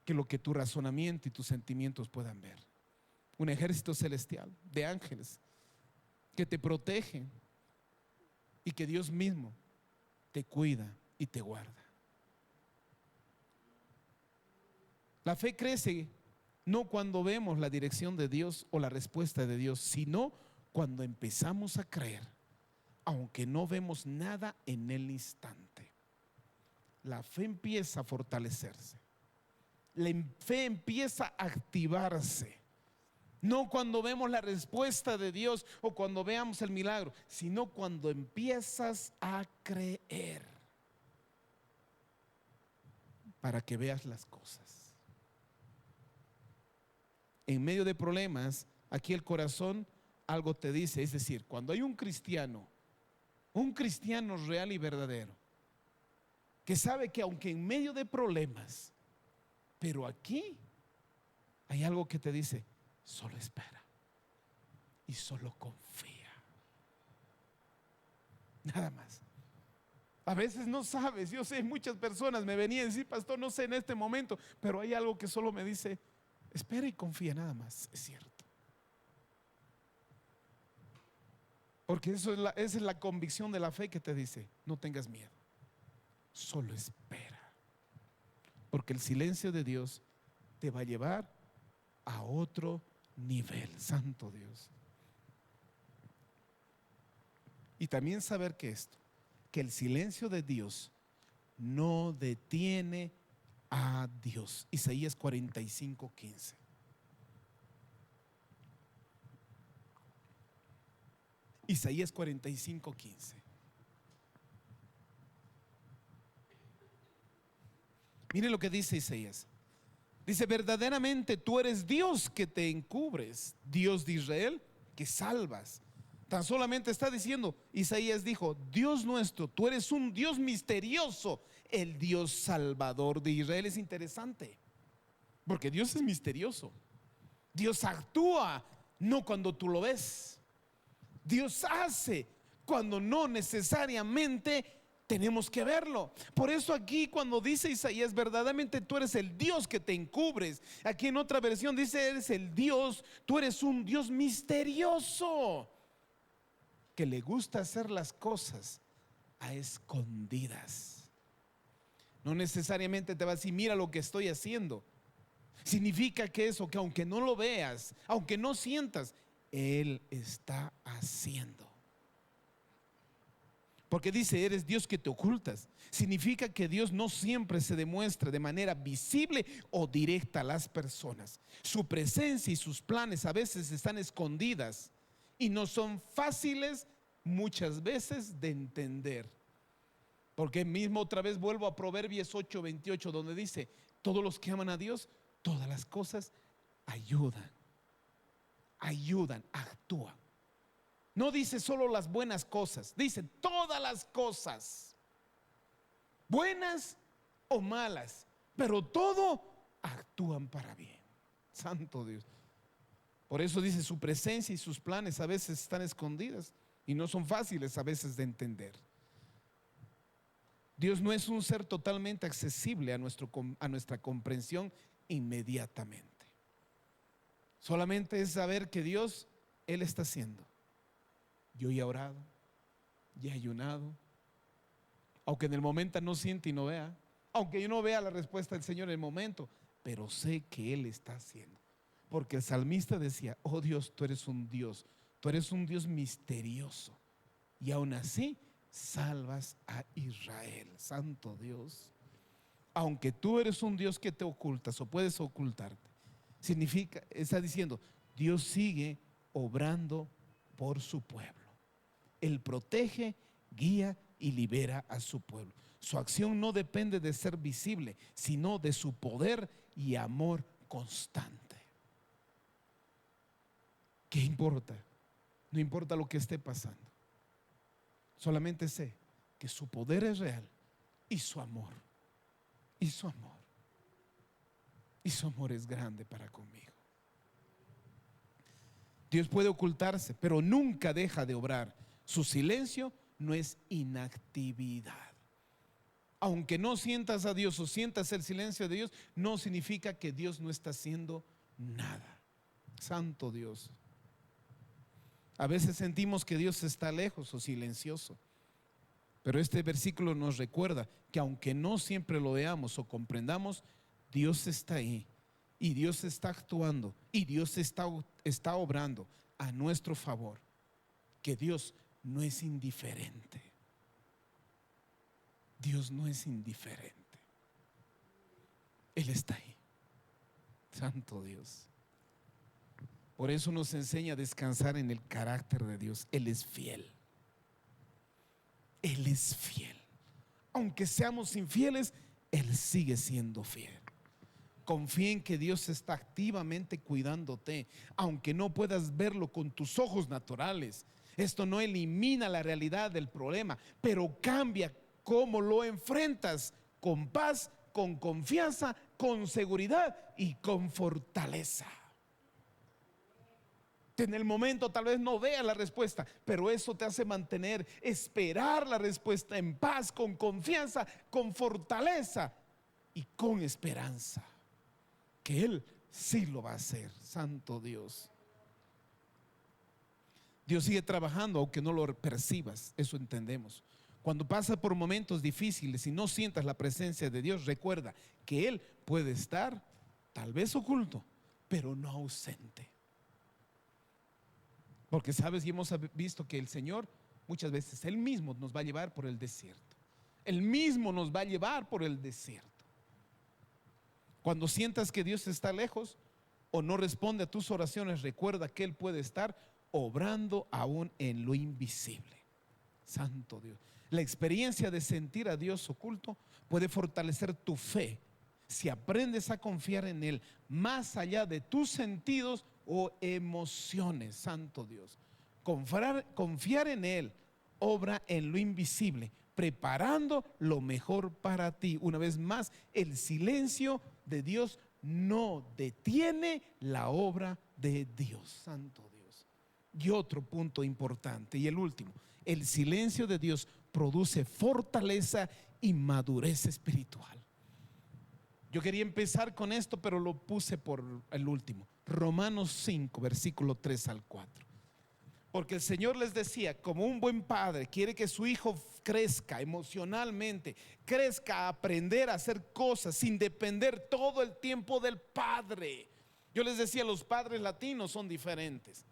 que lo que tu razonamiento y tus sentimientos puedan ver. Un ejército celestial de ángeles que te protegen y que Dios mismo te cuida y te guarda. La fe crece no cuando vemos la dirección de Dios o la respuesta de Dios, sino cuando empezamos a creer, aunque no vemos nada en el instante. La fe empieza a fortalecerse, la fe empieza a activarse, no cuando vemos la respuesta de Dios o cuando veamos el milagro, sino cuando empiezas a creer, para que veas las cosas. En medio de problemas, aquí el corazón algo te dice. Es decir, cuando hay un cristiano real y verdadero, que sabe que aunque en medio de problemas, pero aquí hay algo que te dice: solo espera y solo confía. Nada más. A veces no sabes. Yo sé, muchas personas me venían a decir: pastor, no sé en este momento, pero hay algo que solo me dice: espera y confía, nada más. Es cierto. Porque esa es la convicción de la fe que te dice: no tengas miedo, solo espera. Porque el silencio de Dios te va a llevar a otro nivel. Santo Dios. Y también saber que el silencio de Dios no detiene a Dios. Isaías 45:15. Isaías 45:15. Miren lo que dice Isaías. Dice: verdaderamente tú eres Dios que te encubres, Dios de Israel que salvas. Tan solamente está diciendo, Isaías dijo: Dios nuestro, tú eres un Dios misterioso, el Dios salvador de Israel. Es interesante, porque Dios es misterioso. Dios actúa no cuando tú lo ves. Dios hace cuando no necesariamente tenemos que verlo. Por eso aquí cuando dice Isaías: verdaderamente tú eres el Dios que te encubres. Aquí en otra versión dice: eres el Dios, tú eres un Dios misterioso, que le gusta hacer las cosas a escondidas. No necesariamente te va a decir: mira lo que estoy haciendo. Significa que eso, que aunque no lo veas, aunque no sientas, Él está haciendo. Porque dice: eres Dios que te ocultas. Significa que Dios no siempre se demuestra de manera visible o directa a las personas. Su presencia y sus planes a veces están escondidas y no son fáciles muchas veces de entender. Porque mismo otra vez vuelvo a Proverbios 8:28, donde dice: todos los que aman a Dios, todas las cosas ayudan, actúan. No dice solo las buenas cosas, dice todas las cosas, buenas o malas, pero todo actúan para bien. Santo Dios. Por eso dice: su presencia y sus planes a veces están escondidas y no son fáciles a veces de entender. Dios no es un ser totalmente accesible a nuestra comprensión inmediatamente. Solamente es saber que Dios, Él está haciendo. Yo ya he orado, ya he ayunado, aunque en el momento no siente y no vea, aunque yo no vea la respuesta del Señor en el momento, pero sé que Él está haciendo. Porque el salmista decía: oh Dios, tú eres un Dios misterioso, y aún así salvas a Israel. Santo Dios. Aunque tú eres un Dios que te ocultas o puedes ocultarte, significa, está diciendo: Dios sigue obrando por su pueblo. Él protege, guía y libera a su pueblo. Su acción no depende de ser visible, sino de su poder y amor constante. ¿Qué importa? No importa lo que esté pasando. Solamente sé que su poder es real y su amor es grande para conmigo. Dios puede ocultarse, pero nunca deja de obrar. Su silencio no es inactividad. Aunque no sientas a Dios o sientas el silencio de Dios, no significa que Dios no está haciendo nada. Santo Dios. A veces sentimos que Dios está lejos o silencioso, pero este versículo nos recuerda que aunque no siempre lo veamos o comprendamos, Dios está ahí y Dios está actuando y Dios está obrando a nuestro favor. Que Dios no es indiferente. Dios no es indiferente. Él está ahí. Santo Dios. Por eso nos enseña a descansar en el carácter de Dios. Él es fiel. Él es fiel. Aunque seamos infieles, Él sigue siendo fiel. Confía en que Dios está activamente cuidándote, aunque no puedas verlo con tus ojos naturales. Esto no elimina la realidad del problema, pero cambia cómo lo enfrentas, con paz, con confianza, con seguridad y con fortaleza. En el momento tal vez no veas la respuesta, pero eso te hace mantener, esperar la respuesta en paz, con confianza, con fortaleza y con esperanza, que Él sí lo va a hacer. Santo Dios. Dios sigue trabajando aunque no lo percibas, eso entendemos. Cuando pasas por momentos difíciles y no sientas la presencia de Dios, recuerda que Él puede estar tal vez oculto, pero no ausente. Porque sabes, y hemos visto que el Señor muchas veces Él mismo nos va a llevar por el desierto. Él mismo nos va a llevar por el desierto. Cuando sientas que Dios está lejos o no responde a tus oraciones, recuerda que Él puede estar obrando aún en lo invisible. Santo Dios. La experiencia de sentir a Dios oculto puede fortalecer tu fe si aprendes a confiar en Él más allá de tus sentidos o emociones. Santo Dios. Confiar en Él obra en lo invisible, preparando lo mejor para ti. Una vez más, el silencio de Dios no detiene la obra de Dios. Santo Dios. Y otro punto importante, y el último: el silencio de Dios produce fortaleza y madurez espiritual. Yo quería empezar con esto, pero lo puse por el último. Romanos 5, versículo 3 al 4. Porque el Señor les decía, como un buen padre quiere que su hijo crezca emocionalmente, crezca a aprender a hacer cosas sin depender todo el tiempo del padre. Yo les decía, los padres latinos son diferentes,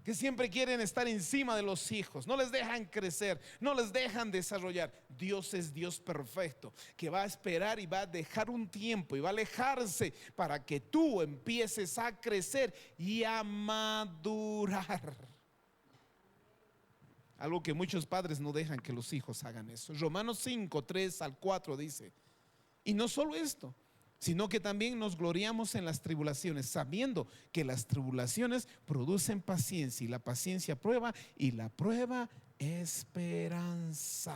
que siempre quieren estar encima de los hijos, no les dejan crecer, no les dejan desarrollar. Dios es Dios perfecto, que va a esperar y va a dejar un tiempo y va a alejarse para que tú empieces a crecer y a madurar. Algo que muchos padres no dejan que los hijos hagan eso. Romanos 5, 3 al 4 dice: y no solo esto, sino que también nos gloriamos en las tribulaciones, sabiendo que las tribulaciones producen paciencia, y la paciencia prueba, y la prueba esperanza.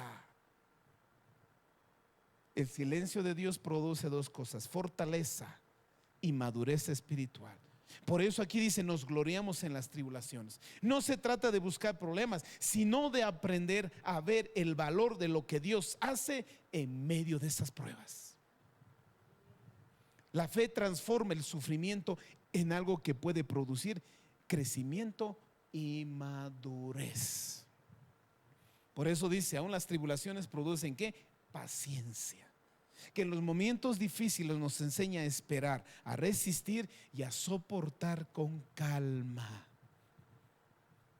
El silencio de Dios produce dos cosas: fortaleza y madurez espiritual. Por eso aquí dice, nos gloriamos en las tribulaciones. No se trata de buscar problemas, sino de aprender a ver el valor de lo que Dios hace en medio de esas pruebas. La fe transforma el sufrimiento en algo que puede producir crecimiento y madurez. Por eso dice, aún las tribulaciones producen ¿qué? Paciencia. Que en los momentos difíciles nos enseña a esperar, a resistir y a soportar con calma.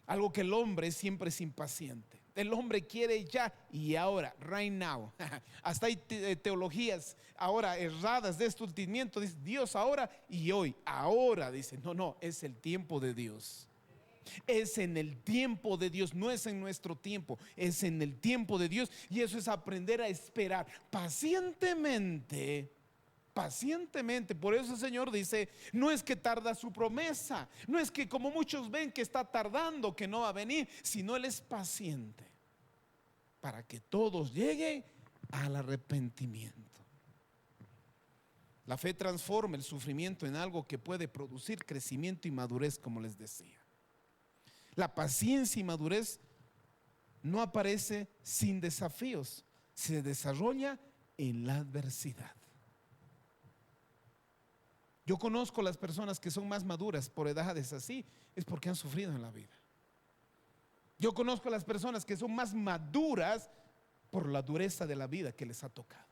Algo que el hombre siempre es impaciente. El hombre quiere ya y ahora, right now. Hasta hay teologías ahora erradas de este entendimiento. Dice Dios ahora y hoy. Ahora dice, no, es el tiempo de Dios. Es en el tiempo de Dios, no es en nuestro tiempo, es en el tiempo de Dios. Y eso es aprender a esperar pacientemente. Pacientemente. Por eso el Señor dice, no es que tarda su promesa, no es que como muchos ven que está tardando, que no va a venir, sino Él es paciente para que todos lleguen al arrepentimiento. La fe transforma el sufrimiento en algo que puede producir crecimiento y madurez, como les decía. La paciencia y madurez no aparece sin desafíos, se desarrolla en la adversidad. Yo conozco las personas que son más maduras por edades así, es porque han sufrido en la vida. Yo conozco a las personas que son más maduras por la dureza de la vida que les ha tocado.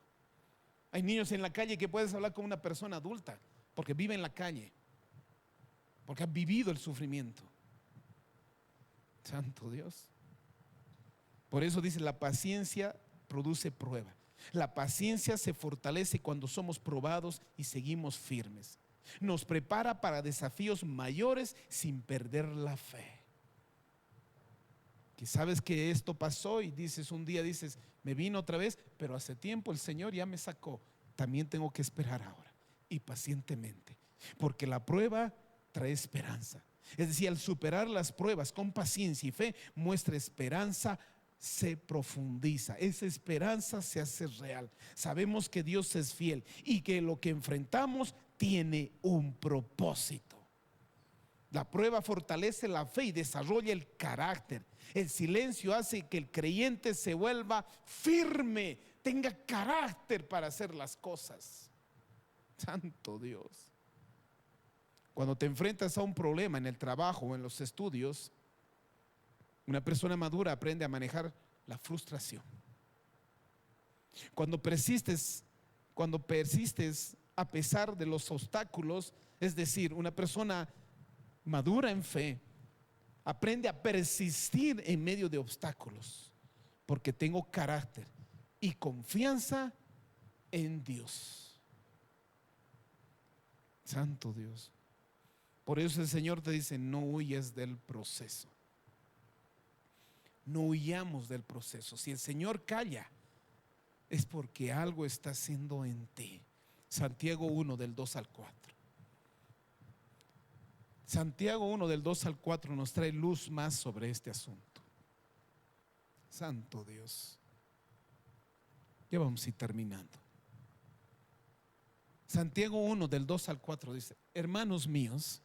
Hay niños en la calle que puedes hablar con una persona adulta porque vive en la calle, porque han vivido el sufrimiento. Santo Dios. Por eso dice, la paciencia produce prueba. La paciencia se fortalece cuando somos probados y seguimos firmes. Nos prepara para desafíos mayores sin perder la fe. Que sabes que esto pasó y dices un día, dices, me vino otra vez, pero hace tiempo el Señor ya me sacó. También tengo que esperar ahora y pacientemente, porque la prueba trae esperanza. Es decir, al superar las pruebas con paciencia y fe, nuestra esperanza se profundiza, esa esperanza se hace real. Sabemos que Dios es fiel y que lo que enfrentamos tiene un propósito. La prueba fortalece la fe y desarrolla el carácter. El silencio hace que el creyente se vuelva firme, tenga carácter para hacer las cosas. Santo Dios. Cuando te enfrentas a un problema en el trabajo o en los estudios, una persona madura aprende a manejar la frustración. Cuando persistes a pesar de los obstáculos, es decir, una persona madura en fe aprende a persistir en medio de obstáculos, porque tengo carácter y confianza en Dios. Santo Dios. Por eso el Señor te dice: no huyas del proceso. No huyamos del proceso. Si el Señor calla, es porque algo está haciendo en ti. Santiago 1 del 2 al 4. Santiago 1 del 2 al 4 nos trae luz más sobre este asunto. Santo Dios. Ya vamos a ir terminando. Santiago 1 del 2 al 4 dice: hermanos míos,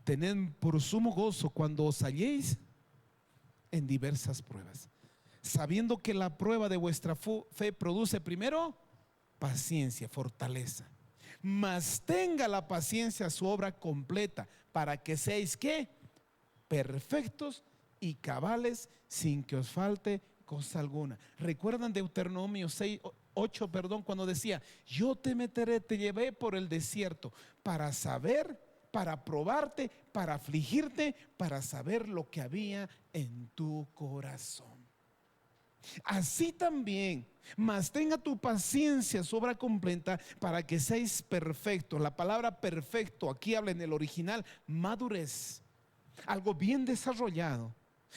tened por sumo gozo cuando os halléis en diversas pruebas, sabiendo que la prueba de vuestra fe produce primero paciencia, fortaleza. Mas tenga la paciencia su obra completa, para que seáis ¿qué? Perfectos y cabales, sin que os falte cosa alguna. ¿Recuerdan Deuteronomio 8, cuando decía: yo te meteré, te llevé por el desierto para saber, para probarte, para afligirte, para saber lo que había en tu corazón? Así también, mas tenga tu paciencia su obra completa, para que seáis perfectos. La palabra perfecto aquí habla en el original madurez, algo bien desarrollado.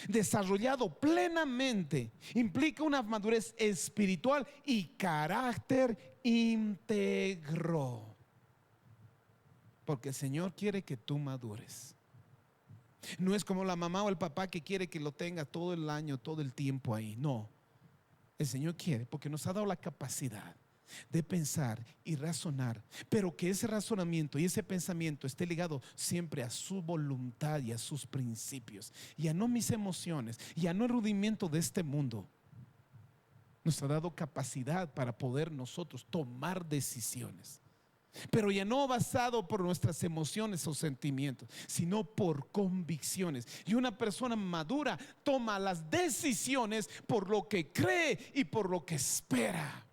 Desarrollado plenamente implica una madurez espiritual y carácter íntegro, porque el Señor quiere que tú madures. No es como la mamá o el papá que quiere que lo tenga todo el año, todo el tiempo ahí. No, el Señor quiere, porque nos ha dado la capacidad de pensar y razonar, pero que ese razonamiento y ese pensamiento esté ligado siempre a su voluntad y a sus principios, y a no mis emociones, y a no el rudimiento de este mundo. Nos ha dado capacidad para poder nosotros tomar decisiones, pero ya no basado por nuestras emociones o sentimientos, sino por convicciones. Y una persona madura toma las decisiones por lo que cree y por lo que espera.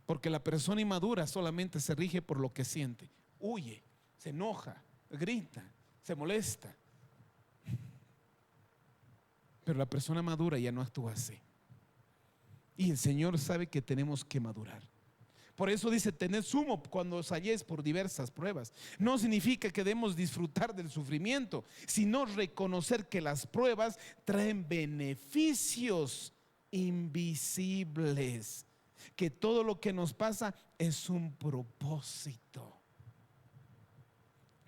Porque la persona inmadura solamente se rige por lo que siente. Huye, se enoja, grita, se molesta. Pero la persona madura ya no actúa así. Y el Señor sabe que tenemos que madurar. Por eso dice: tened sumo cuando os halléis por diversas pruebas. No significa que debemos disfrutar del sufrimiento, sino reconocer que las pruebas traen beneficios invisibles, que todo lo que nos pasa es un propósito.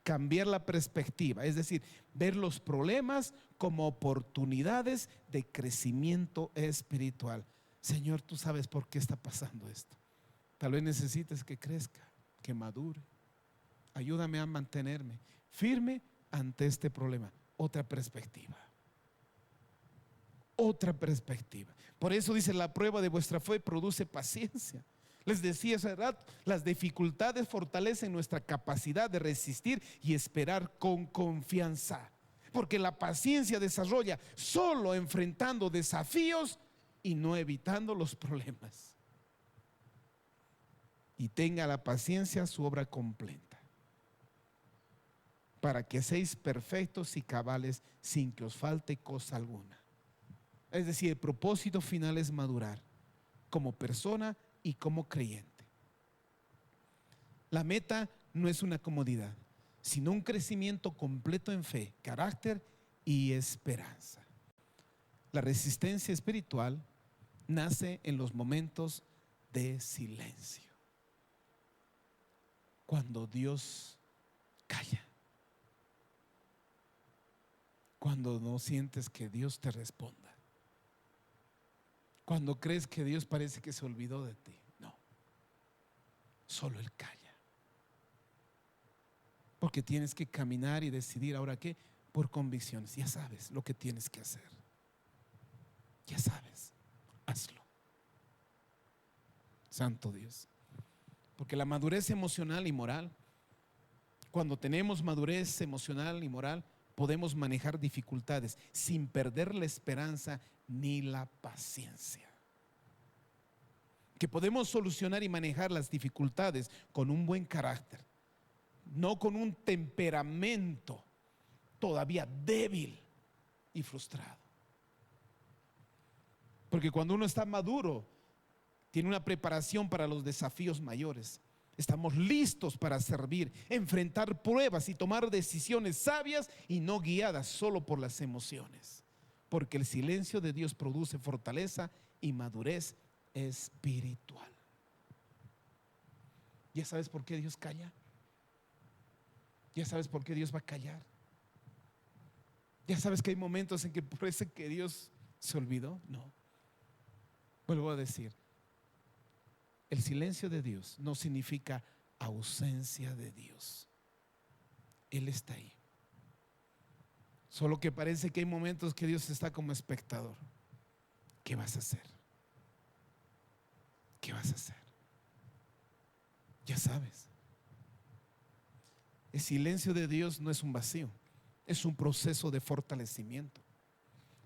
Cambiar la perspectiva, es decir, ver los problemas como oportunidades de crecimiento espiritual. Señor, tú sabes por qué está pasando esto. Tal vez necesites que crezca, que madure. Ayúdame a mantenerme firme ante este problema. Otra perspectiva. Otra perspectiva. Por eso dice: la prueba de vuestra fe produce paciencia. Les decía hace rato, las dificultades fortalecen nuestra capacidad de resistir y esperar con confianza, porque la paciencia desarrolla solo enfrentando desafíos y no evitando los problemas. Y tenga la paciencia su obra completa, para que seáis perfectos y cabales, sin que os falte cosa alguna. Es decir, el propósito final es madurar como persona y como creyente. La meta no es una comodidad, sino un crecimiento completo en fe, carácter y esperanza. La resistencia espiritual nace en los momentos de silencio, cuando Dios calla, cuando no sientes que Dios te responda, cuando crees que Dios parece que se olvidó de ti. No, solo Él calla, porque tienes que caminar y decidir ahora qué, por convicciones. Ya sabes lo que tienes que hacer, ya sabes, hazlo. Santo Dios. Porque la madurez emocional y moral, cuando tenemos madurez emocional y moral, podemos manejar dificultades sin perder la esperanza ni la paciencia. Que podemos solucionar y manejar las dificultades con un buen carácter, no con un temperamento todavía débil y frustrado. Porque cuando uno está maduro, tiene una preparación para los desafíos mayores. Estamos listos para servir, enfrentar pruebas y tomar decisiones sabias y no guiadas solo por las emociones. Porque el silencio de Dios produce fortaleza y madurez espiritual. ¿Ya sabes por qué Dios calla? ¿Ya sabes por qué Dios va a callar? ¿Ya sabes que hay momentos en que parece que Dios se olvidó? No. Vuelvo a decir, el silencio de Dios no significa ausencia de Dios. Él está ahí. Solo que parece que hay momentos que Dios está como espectador. ¿Qué vas a hacer? ¿Qué vas a hacer? Ya sabes. El silencio de Dios no es un vacío, es un proceso de fortalecimiento.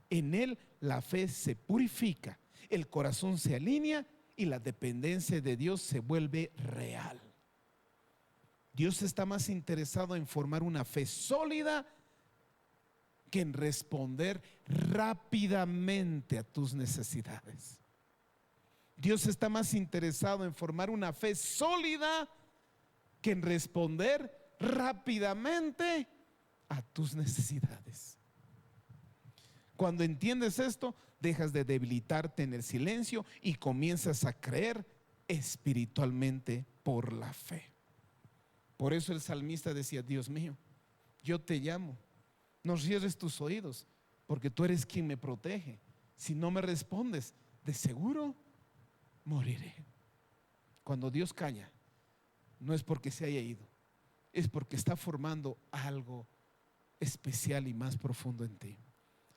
En él la fe se purifica, el corazón se alinea y la dependencia de Dios se vuelve real. Dios está más interesado en formar una fe sólida que en responder rápidamente a tus necesidades. Dios está más interesado en formar una fe sólida que en responder rápidamente a tus necesidades. Cuando entiendes esto, dejas de debilitarte en el silencio y comienzas a creer espiritualmente por la fe. Por eso el salmista decía: Dios mío, yo te llamo, no cierres tus oídos, porque tú eres quien me protege. Si no me respondes, de seguro moriré. Cuando Dios calla, no es porque se haya ido, es porque está formando algo especial y más profundo en ti.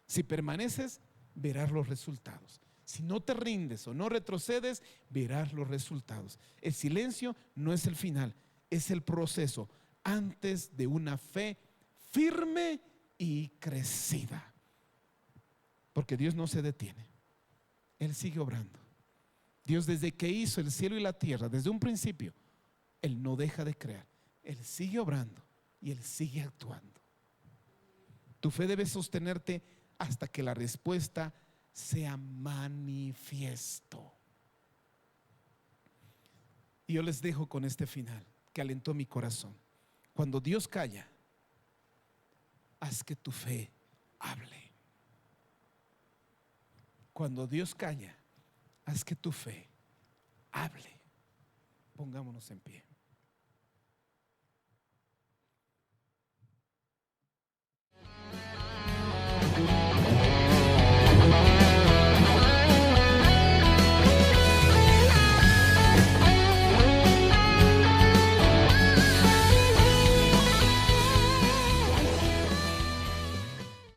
Si permaneces, verás los resultados. Si no te rindes o no retrocedes, verás los resultados. El silencio no es el final, es el proceso antes de una fe firme y crecida. Porque Dios no se detiene, Él sigue obrando. Dios, desde que hizo el cielo y la tierra, desde un principio, Él no deja de crear. Él sigue obrando y Él sigue actuando. Tu fe debe sostenerte hasta que la respuesta sea manifiesto. Y yo les dejo con este final que alentó mi corazón. Cuando Dios calla, haz que tu fe hable. Cuando Dios calla, haz que tu fe hable. Pongámonos en pie.